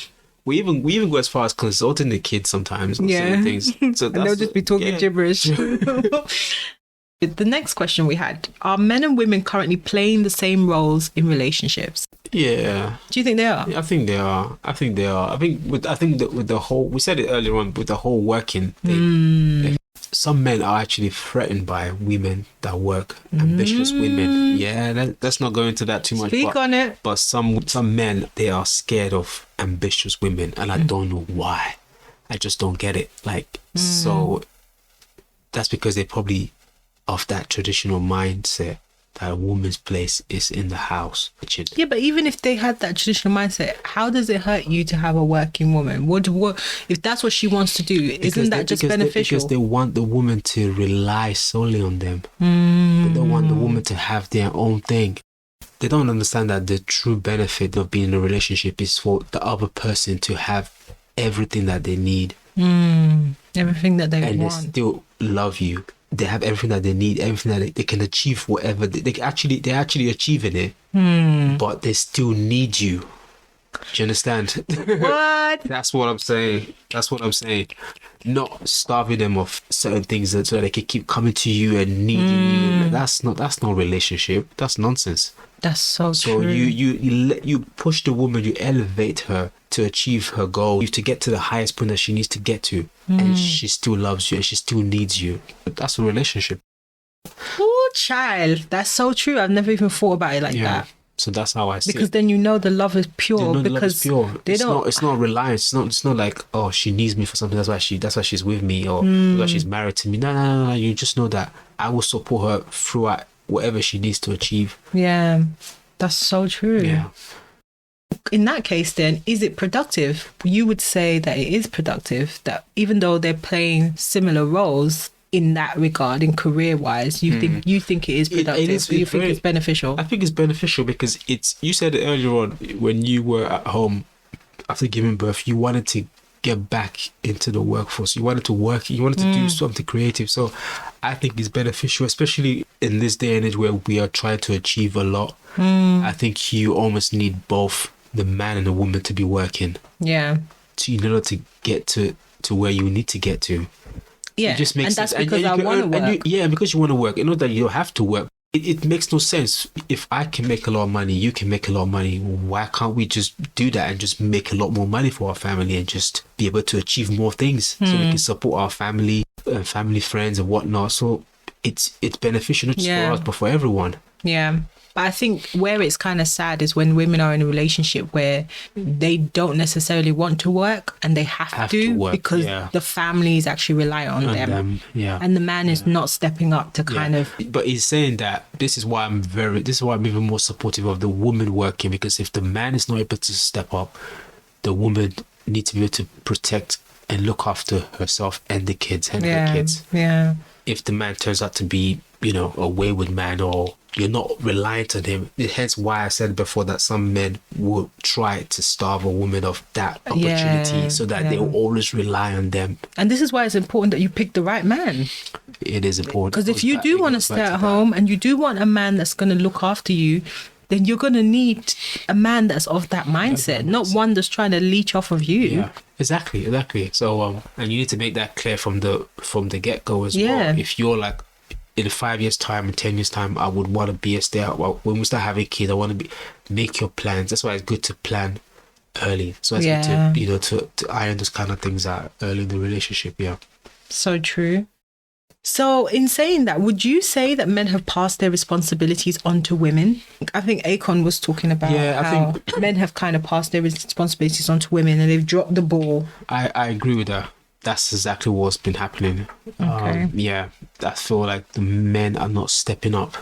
We even go as far as consulting the kids sometimes on certain things. So And they'll just be talking gibberish. The next question we had: are men and women currently playing the same roles in relationships? Yeah. Do you think they are? I think they are. I think that with the whole, we said it earlier on, with the whole working thing, like, some men are actually threatened by women that work, ambitious women. Yeah, let's not go into that too much. Speak on it. But some men, they are scared of ambitious women, and I don't know why. I just don't get it. Like, so that's because they probably of that traditional mindset that a woman's place is in the house. Yeah, but even if they had that traditional mindset, how does it hurt you to have a working woman? What if that's what she wants to do? Isn't that just beneficial? Because they want the woman to rely solely on them. They don't want the woman to have their own thing. They don't understand that the true benefit of being in a relationship is for the other person to have everything that they need. Everything that they and want. they still love you. They have everything that they need, everything that they can achieve, whatever they're actually achieving it, but they still need you. Do you understand? What? That's what I'm saying. Not starving them of certain things so that they can keep coming to you and needing you. That's not a relationship. That's nonsense. That's so So true. you push the woman, you elevate her to achieve her goal, to get to the highest point that she needs to get to, and she still loves you and she still needs you. But that's a relationship. Oh, child. That's so true. I've never even thought about it like that. So that's how I see Because it. then you know the love is pure. You know the because love is pure. they don't. It's not reliance. It's not like, oh, she needs me for something. That's why she's with me, or that's why she's married to me. No. You just know that I will support her throughout whatever she needs to achieve. Yeah, that's so true. Yeah. In that case, then, is it productive? You would say that it is productive, that even though they're playing similar roles in that regard, in career-wise, you think it is productive? You think it's beneficial? I think it's beneficial because you said it earlier on, when you were at home after giving birth, you wanted to get back into the workforce. You wanted to work. You wanted to do something creative. So I think it's beneficial, especially in this day and age where we are trying to achieve a lot. I think you almost need both the man and the woman to be working. Yeah. In order to get to where you need to get to. Yeah. It just makes and that's sense. because I want to work. Because you want to work. You know that you don't have to work. It makes no sense. If I can make a lot of money, you can make a lot of money. Why can't we just do that and just make a lot more money for our family and just be able to achieve more things so we can support our family and family friends and whatnot. So it's beneficial not just for us but for everyone. Yeah. But I think where it's kind of sad is when women are in a relationship where they don't necessarily want to work and they have to work, because the families actually rely on them. And the man is not stepping up to kind of. But he's saying that this is why I'm even more supportive of the woman working, because if the man is not able to step up, the woman needs to be able to protect and look after herself and the kids and her kids. Yeah. If the man turns out to be, a wayward man, or you're not reliant on him, hence why I said before that some men will try to starve a woman of that opportunity so that they will always rely on them. And this is why it's important that you pick the right man. It is important. Because if you do want to stay at home and you do want a man that's going to look after you, then you're going to need a man that's of that mindset, not one that's trying to leech off of you. Yeah, exactly. So, and you need to make that clear from the get-go as well. If you're like, in 5 years' time and 10 years' time, I would want to be a stay-at. Well, when we start having kids, I want to make your plans. That's why it's good to plan early. So it's good to iron those kind of things out early in the relationship. Yeah. So true. So in saying that, would you say that men have passed their responsibilities on to women? I think Akon was talking about how men have kind of passed their responsibilities on to women and they've dropped the ball. I agree with that. That's exactly what's been happening. Okay. I feel like the men are not stepping up.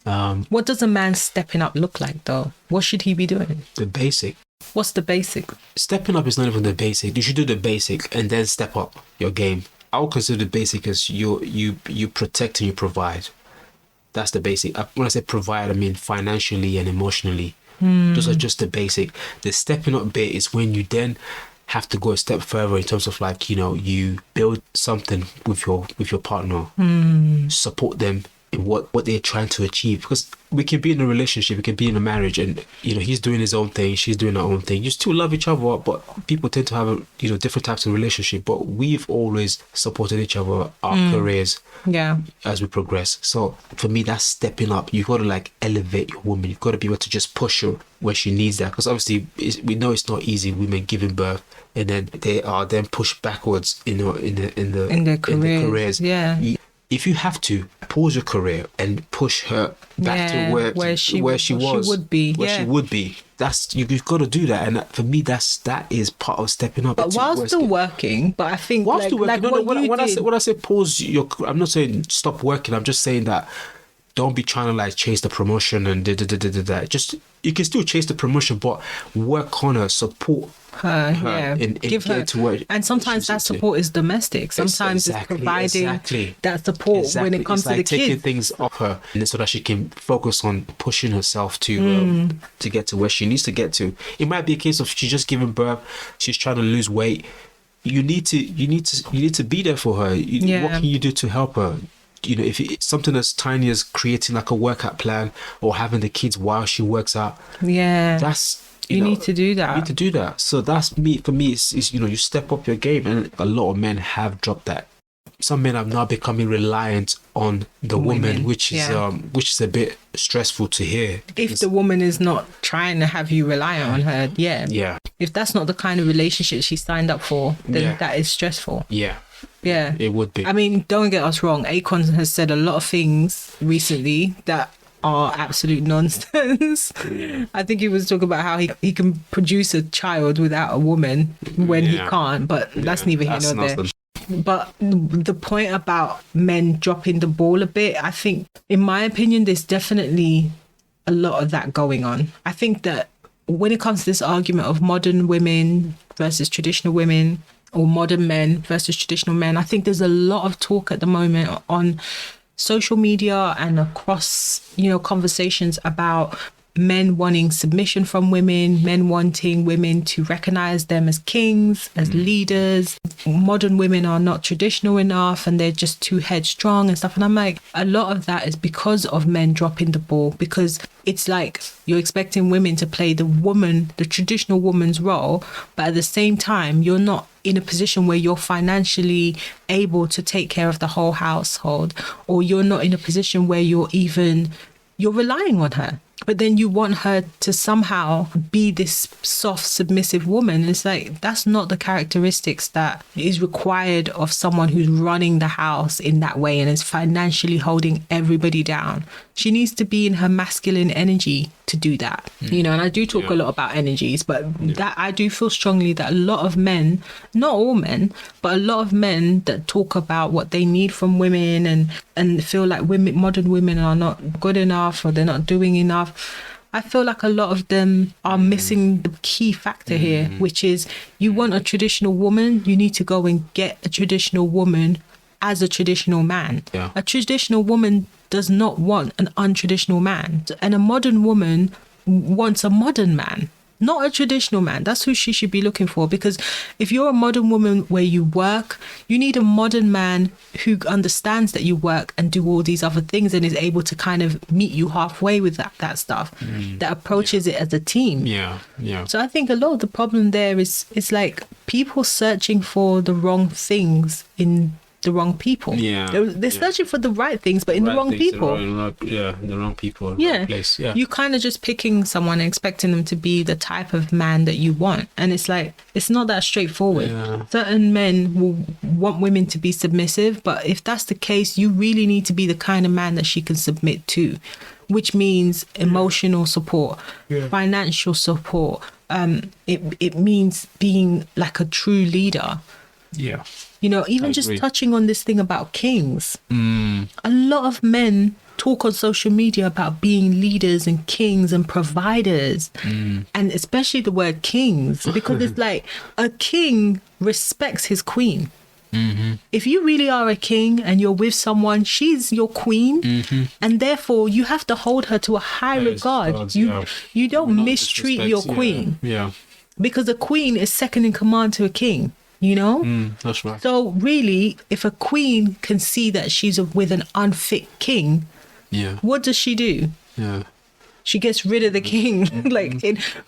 What does a man stepping up look like, though? What should he be doing? The basic. What's the basic? Stepping up is not even the basic. You should do the basic and then step up your game. I would consider the basic as you protect and you provide. That's the basic. When I say provide, I mean financially and emotionally. Those are just the basic. The stepping up bit is when you then have to go a step further in terms of like, you build something with your partner, support them in what they're trying to achieve. Because we can be in a relationship, we can be in a marriage, and he's doing his own thing, she's doing her own thing. You still love each other, but people tend to have different types of relationship. But we've always supported each other, our careers, as we progress. So for me, that's stepping up. You've got to like elevate your woman. You've got to be able to just push her where she needs that. Because obviously we know it's not easy. Women giving birth and then they are then pushed backwards, in their careers. Yeah. If you have to pause your career and push her back to where she would be, that's you've got to do that. And for me, that is part of stepping up. But while still working, but I think when I say pause your, I'm not saying stop working. I'm just saying that don't be trying to like chase the promotion and just you can still chase the promotion, but work on her, support her give her to work. And sometimes that support is domestic. Sometimes it's providing that support when it comes to the kids. Taking things off her so that she can focus on pushing herself to get to where she needs to get to. It might be a case of she's just giving birth, she's trying to lose weight. You need to be there for her. What can you do to help her? If it's something as tiny as creating like a workout plan or having the kids while she works out, that's you need to do that. You need to do that. So that's me. For me, is you step up your game, and a lot of men have dropped that. Some men are now becoming reliant on the woman, which is a bit stressful to hear. If the woman is not trying to have you rely on her, if that's not the kind of relationship she signed up for, then that is stressful. Yeah, it would be. I mean, don't get us wrong. Akon has said a lot of things recently that are absolute nonsense. I think he was talking about how he can produce a child without a woman when he can't, but that's neither here nor there. But the point about men dropping the ball a bit, I think, in my opinion, there's definitely a lot of that going on. I think that when it comes to this argument of modern women versus traditional women, or modern men versus traditional men, I think there's a lot of talk at the moment on social media and across, conversations about men wanting submission from women, men wanting women to recognize them as kings, as leaders. Modern women are not traditional enough and they're just too headstrong and stuff. And I'm like, a lot of that is because of men dropping the ball, because it's like you're expecting women to play the traditional woman's role, but at the same time, you're not in a position where you're financially able to take care of the whole household, or you're not in a position where you're relying on her. But then you want her to somehow be this soft, submissive woman. And it's like, that's not the characteristics that is required of someone who's running the house in that way and is financially holding everybody down. She needs to be in her masculine energy to do that. And I do talk a lot about energies, but that I do feel strongly that a lot of men, not all men, but a lot of men that talk about what they need from women and feel like modern women are not good enough or they're not doing enough. I feel like a lot of them are missing the key factor here, which is you want a traditional woman, you need to go and get a traditional woman as a traditional man. Yeah. A traditional woman does not want an untraditional man. And a modern woman wants a modern man, not a traditional man. That's who she should be looking for. Because if you're a modern woman where you work, you need a modern man who understands that you work and do all these other things and is able to kind of meet you halfway with that stuff, that approaches it as a team. Yeah. So I think a lot of the problem there is like people searching for the wrong things in the wrong people. Yeah. They're searching for the right things, but in the wrong people. In the wrong people. In the Yeah. wrong place. Yeah. You kind of just picking someone and expecting them to be the type of man that you want. And it's like, it's not that straightforward. Yeah. Certain men will want women to be submissive, but if that's the case, you really need to be the kind of man that she can submit to, which means emotional support, financial support. It means being like a true leader. Yeah. You know, even just touching on this thing about kings. A lot of men talk on social media about being leaders and kings and providers, and especially the word kings, because it's like a king respects his queen. If you really are a king and you're with someone, she's your queen, and therefore you have to hold her to a high regard. You don't mistreat your queen. Yeah. Because a queen is second in command to a king. You know? That's right. So really, if a queen can see that she's with an unfit king, what does she do? Yeah. She gets rid of the king.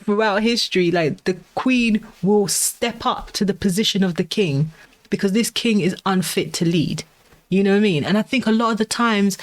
Throughout history, like the queen will step up to the position of the king because this king is unfit to lead. You know what I mean? And I think a lot of the times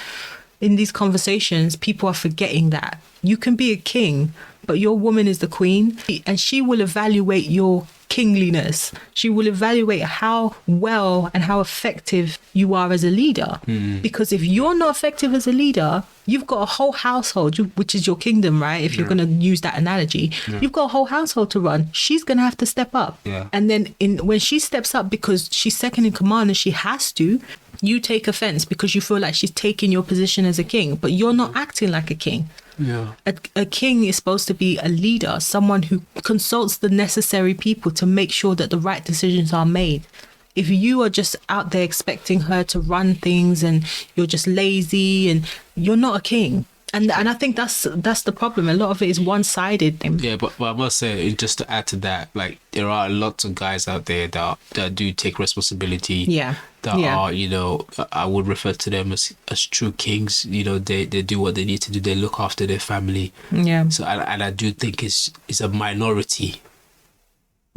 in these conversations, people are forgetting that you can be a king, but your woman is the queen, and she will evaluate your kingliness. She will evaluate how well and how effective you are as a leader. Because if you're not effective as a leader, you've got a whole household, which is your kingdom, right? If you're going to use that analogy, you've got a whole household to run. She's going to have to step up. And then when she steps up because she's second in command and she has to, you take offense because you feel like she's taking your position as a king, but you're not acting like a king. Yeah. A king is supposed to be a leader, someone who consults the necessary people to make sure that the right decisions are made. If you are just out there expecting her to run things and you're just lazy, and you're not a king. And I think that's the problem. A lot of it is one-sided. Yeah, but I must say, just to add to that, like there are lots of guys out there that do take responsibility. Yeah. That are, you know, I would refer to them as true kings. You know, they do what they need to do. They look after their family. Yeah. So and I do think it's a minority,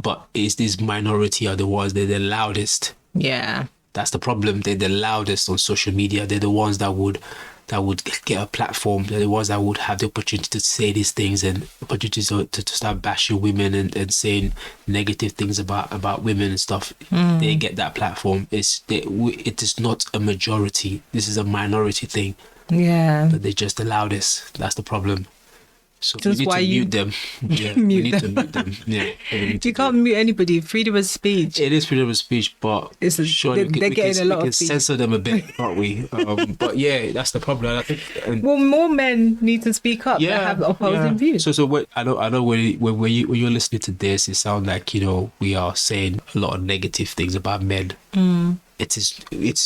but it's this minority are the ones they're the loudest. Yeah. That's the problem. They're the loudest on social media. They're the ones that would get a platform. They're the ones that would have the opportunity to say these things and opportunities to start bashing women and saying negative things about women and stuff. They get that platform. It is not a majority. This is a minority thing. Yeah. But they're just the loudest. That's the problem. So That's we need why to you mute them. Yeah, mute we need them. to mute them. Yeah, You can't mute anybody. Freedom of speech. It is freedom of speech, but They're getting a lot we can of speech. censor them a bit, can't we? But yeah, that's the problem. I think. Well, more men need to speak up that have opposing views. So what I know when you're listening to this, it sounds like, you know, we are saying a lot of negative things about men. This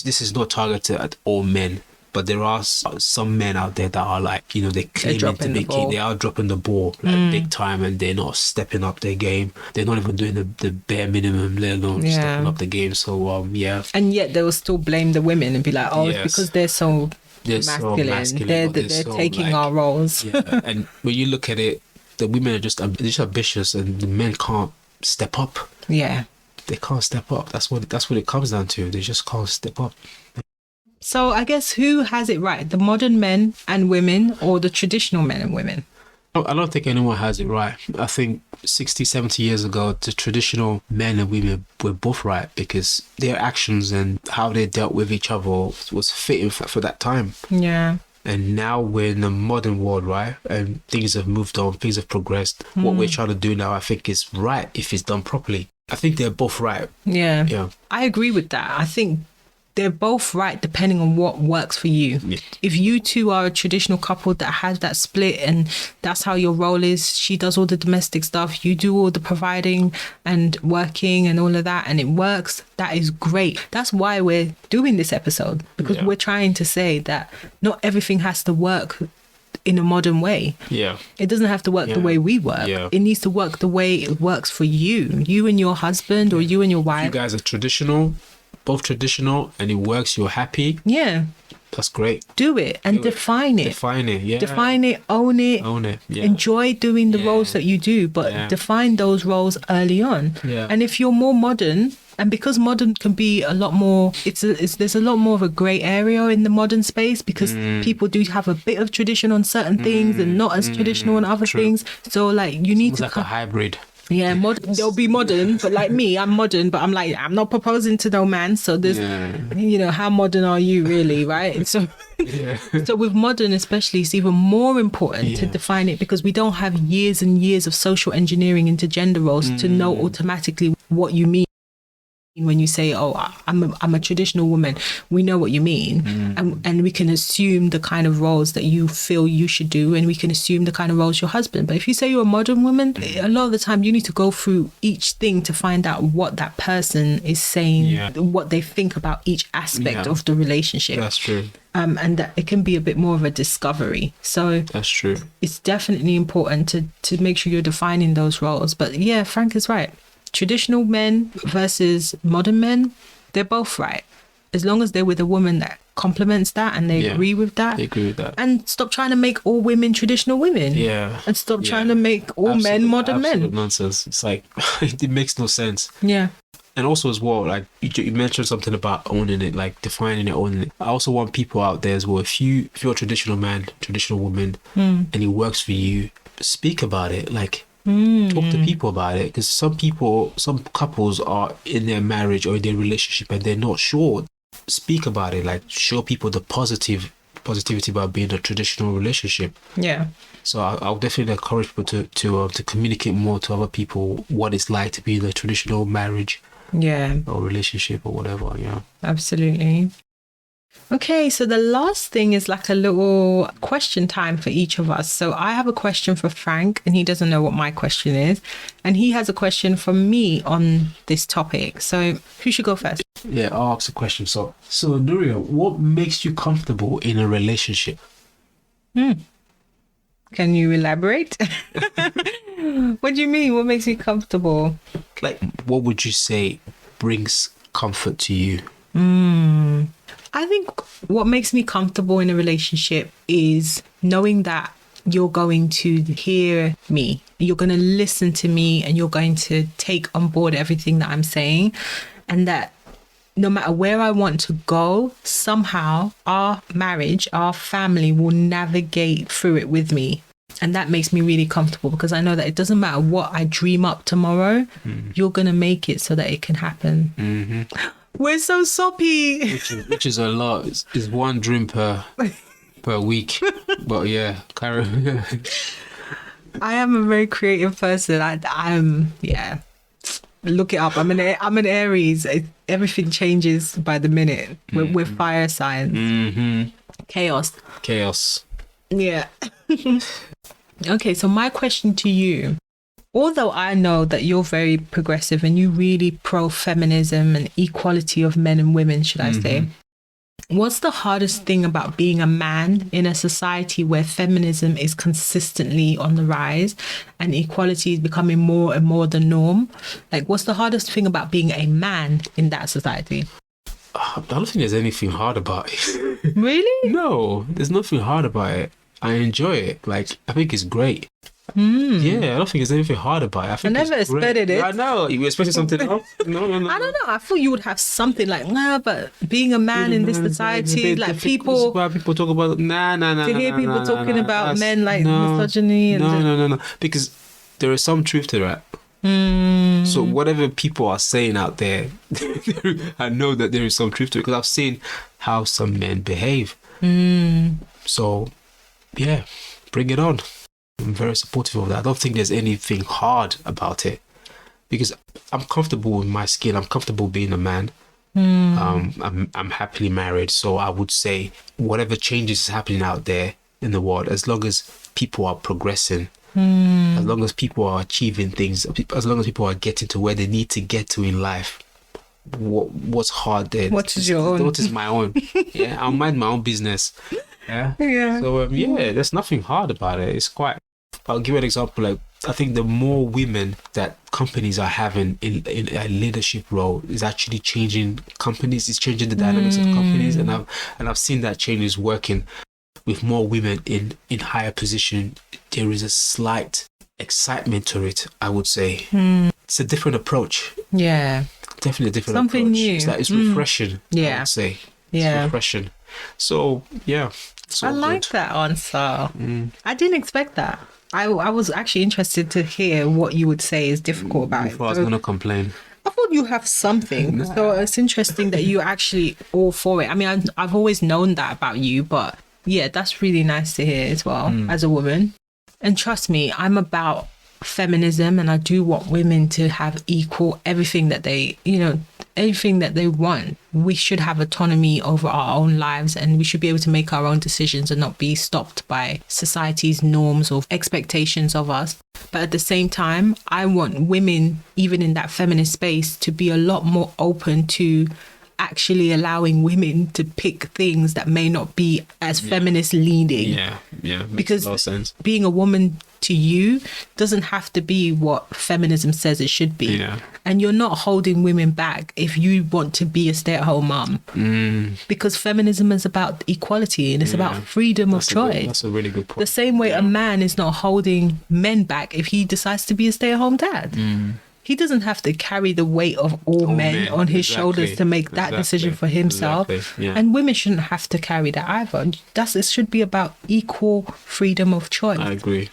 is not targeted at all men. But there are some men out there that are like, you know, they're claiming to be king. They are dropping the ball like big time, and they're not stepping up their game. They're not even doing the bare minimum, let alone stepping up the game. So and yet they will still blame the women and be like, oh, it's because they're so masculine. They're taking our roles. Yeah. And when you look at it, the women are just ambitious, and the men can't step up. Yeah, they can't step up. That's what it comes down to. They just can't step up. So I guess who has it right? The modern men and women, or the traditional men and women? I don't think anyone has it right. I think 60, 70 years ago, the traditional men and women were both right, because their actions and how they dealt with each other was fitting for that time. Yeah. And now we're in a modern world, right? And things have moved on, things have progressed. What we're trying to do now, I think, is right if it's done properly. I think they're both right. Yeah. I agree with that. I think they're both right depending on what works for you. Yeah. If you two are a traditional couple that has that split and that's how your role is, she does all the domestic stuff, you do all the providing and working and all of that, and it works, that is great. That's why we're doing this episode, because we're trying to say that not everything has to work in a modern way. Yeah. It doesn't have to work the way we work. Yeah. It needs to work the way it works for you and your husband, or you and your wife. You guys are both traditional, and it works, you're happy. Yeah. That's great. Do it and define it. Define it, yeah. Define it, own it. Own it, yeah. Enjoy doing the roles that you do, but define those roles early on. Yeah. And if you're more modern, and because modern can be a lot more, there's a lot more of a grey area in the modern space, because people do have a bit of tradition on certain things and not as traditional on other things. So like you need It's like a hybrid. Yeah, they'll be modern, but like me, I'm modern, but I'm like, I'm not proposing to no man. So there's, how modern are you really, right? So, so with modern especially, it's even more important to define it, because we don't have years and years of social engineering into gender roles to know automatically what you mean. When you say, oh, I'm a traditional woman, we know what you mean. And we can assume the kind of roles that you feel you should do, and we can assume the kind of roles your husband. But if you say you're a modern woman, a lot of the time you need to go through each thing to find out what that person is saying, what they think about each aspect of the relationship. That's true. And that it can be a bit more of a discovery. So that's true. It's definitely important to make sure you're defining those roles. But yeah, Frank is right. Traditional men versus modern men, they're both right. As long as they're with a woman that complements that and they agree with that. They agree with that. And stop trying to make all women traditional women. Yeah. And stop trying to make all men modern men. Nonsense. It's like, it makes no sense. Yeah. And also as well, like you mentioned something about owning it, like defining it, owning it. I also want people out there as well, if you're a traditional man, traditional woman, and it works for you, speak about it. Like, talk to people about it, because some couples are in their marriage or in their relationship and they're not sure. Speak about it, like show people the positivity about being a traditional relationship. Yeah. So I'll definitely encourage people to communicate more to other people what it's like to be in a traditional marriage, or relationship or whatever. Yeah. Absolutely. Okay, so the last thing is like a little question time for each of us. So I have a question for Frank, and he doesn't know what my question is. And he has a question for me on this topic. So who should go first? Yeah, I'll ask a question. So Nuria, what makes you comfortable in a relationship? Can you elaborate? What do you mean? What makes you comfortable? Like, what would you say brings comfort to you? I think what makes me comfortable in a relationship is knowing that you're going to hear me, you're going to listen to me, and you're going to take on board everything that I'm saying, and that no matter where I want to go, somehow our marriage, our family will navigate through it with me. And that makes me really comfortable, because I know that it doesn't matter what I dream up tomorrow, you're going to make it so that it can happen. We're so soppy. Which is a lot. It's one dream per week. But yeah, Karen. I am a very creative person. I'm look it up. I'm an Aries. Everything changes by the minute. We're fire signs. Chaos. Yeah. Okay, so my question to you. Although I know that you're very progressive and you really pro-feminism and equality of men and women, should I say, what's the hardest thing about being a man in a society where feminism is consistently on the rise and equality is becoming more and more the norm? Like, what's the hardest thing about being a man in that society? I don't think there's anything hard about it. Really? No, there's nothing hard about it. I enjoy it. Like, I think it's great. Yeah, I don't think there's anything hard about it. I never expected it. I know. You expected something else? No. I don't know. I thought you would have something like, but being a man in this society, like people talk about, to hear people talking about men like misogyny. And No. Because there is some truth to that. So whatever people are saying out there, I know that there is some truth to it, because I've seen how some men behave. So, yeah, bring it on. I'm very supportive of that. I don't think there's anything hard about it, because I'm comfortable with my skin. I'm comfortable being a man. I'm happily married. So I would say whatever changes is happening out there in the world, as long as people are progressing, as long as people are achieving things, as long as people are getting to where they need to get to in life, what's hard there? What is your own? What is my own? Yeah, I'll mind my own business. Yeah. So there's nothing hard about it. It's quite. I'll give you an example. Like, I think the more women that companies are having in a leadership role is actually changing companies. It's changing the dynamics of companies, and I've seen that change is working. With more women in higher position, there is a slight excitement to it, I would say. It's a different approach. Yeah. Definitely a different Something approach. new. It's refreshing, Yeah. I would say. Yeah. It's refreshing. So, yeah. I like that answer. I didn't expect that. I was actually interested to hear what you would say is difficult about it. Before I was going to complain. I thought you have something. So it's interesting that you're actually all for it. I mean, I've always known that about you, but yeah, that's really nice to hear as well as a woman. And trust me, I'm about feminism, and I do want women to have equal everything that they, anything that they want. We should have autonomy over our own lives, and we should be able to make our own decisions and not be stopped by society's norms or expectations of us. But at the same time, I want women, even in that feminist space, to be a lot more open to actually allowing women to pick things that may not be as feminist leaning. Yeah. Makes Because a lot of sense. being a woman to you doesn't have to be what feminism says it should be. Yeah. And you're not holding women back if you want to be a stay-at-home mum. Because feminism is about equality, and it's about freedom of choice. That's a really good point. The same way a man is not holding men back if he decides to be a stay-at-home dad. He doesn't have to carry the weight of all men on his shoulders to make that decision for himself. Exactly, yeah. And women shouldn't have to carry that either. It should be about equal freedom of choice. I agree.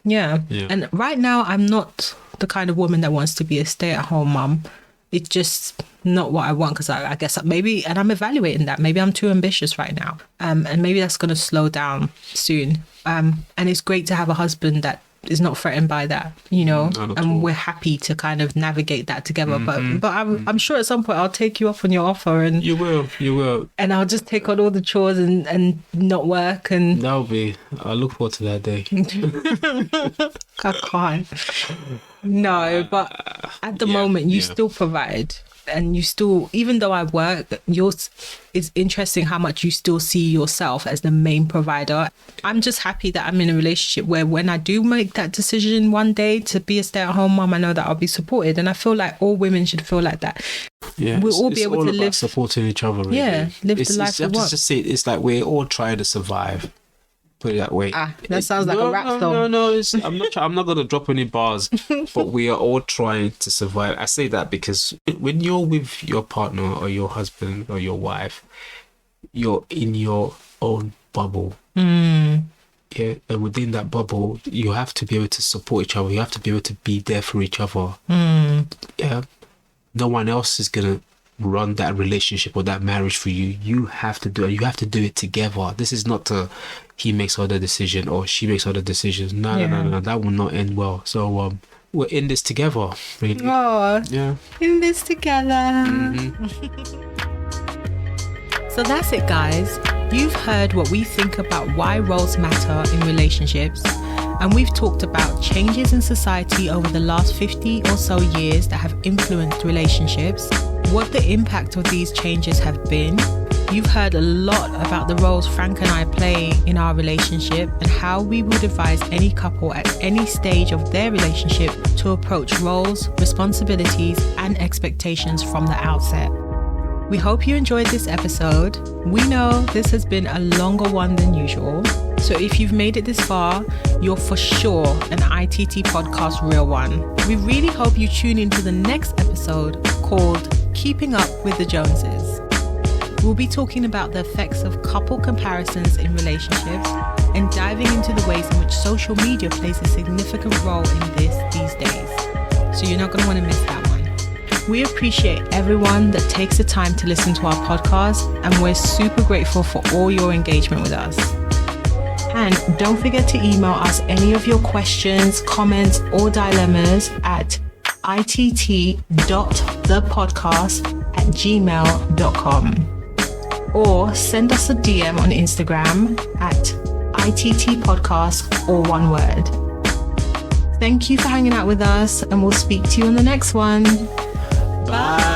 Yeah. Yeah. And right now, I'm not the kind of woman that wants to be a stay-at-home mum. It's just not what I want, because I guess maybe, and I'm evaluating that, maybe I'm too ambitious right now. And maybe that's going to slow down soon. And it's great to have a husband that is not threatened by that, Not at all. and we're happy to kind of navigate that together. But I'm sure at some point I'll take you up on your offer, and You will. and I'll just take on all the chores and not work, and I look forward to that day. I can't. No, but at the moment you still provide, and you still, even though I work, it's interesting how much you still see yourself as the main provider. I'm just happy that I'm in a relationship where when I do make that decision one day to be a stay-at-home mom, I know that I'll be supported, and I feel like all women should feel like that. Yeah, we'll all be able to live, supporting each other. Really. Yeah, live the life we want. Just say it's like we're all trying to survive. Put it that way. That sounds like a rap song. No. I'm not gonna drop any bars, but we are all trying to survive. I say that because when you're with your partner or your husband or your wife, you're in your own bubble. Yeah, and within that bubble, you have to be able to support each other. You have to be able to be there for each other. Yeah, no one else is gonna run that relationship or that marriage for you. You have to do it. You have to do it together. This is not he makes all the decision or she makes all the decisions. No, that will not end well. So we're in this together, really. Oh, yeah, in this together. So that's it, guys. You've heard what we think about why roles matter in relationships, and we've talked about changes in society over the last 50 or so years that have influenced relationships, what the impact of these changes have been. You've heard a lot about the roles Frank and I play in our relationship, and how we would advise any couple at any stage of their relationship to approach roles, responsibilities, and expectations from the outset. We hope you enjoyed this episode. We know this has been a longer one than usual, so if you've made it this far, you're for sure an ITT Podcast real one. We really hope you tune into the next episode called Keeping Up with the Joneses. We'll be talking about the effects of couple comparisons in relationships, and diving into the ways in which social media plays a significant role in this these days. So you're not going to want to miss that one. We appreciate everyone that takes the time to listen to our podcast, and we're super grateful for all your engagement with us. And don't forget to email us any of your questions, comments, or dilemmas at itt.thepodcast @gmail.com. Or send us a DM on Instagram at ITT Podcast, or one word. Thank you for hanging out with us, and we'll speak to you on the next one. Bye.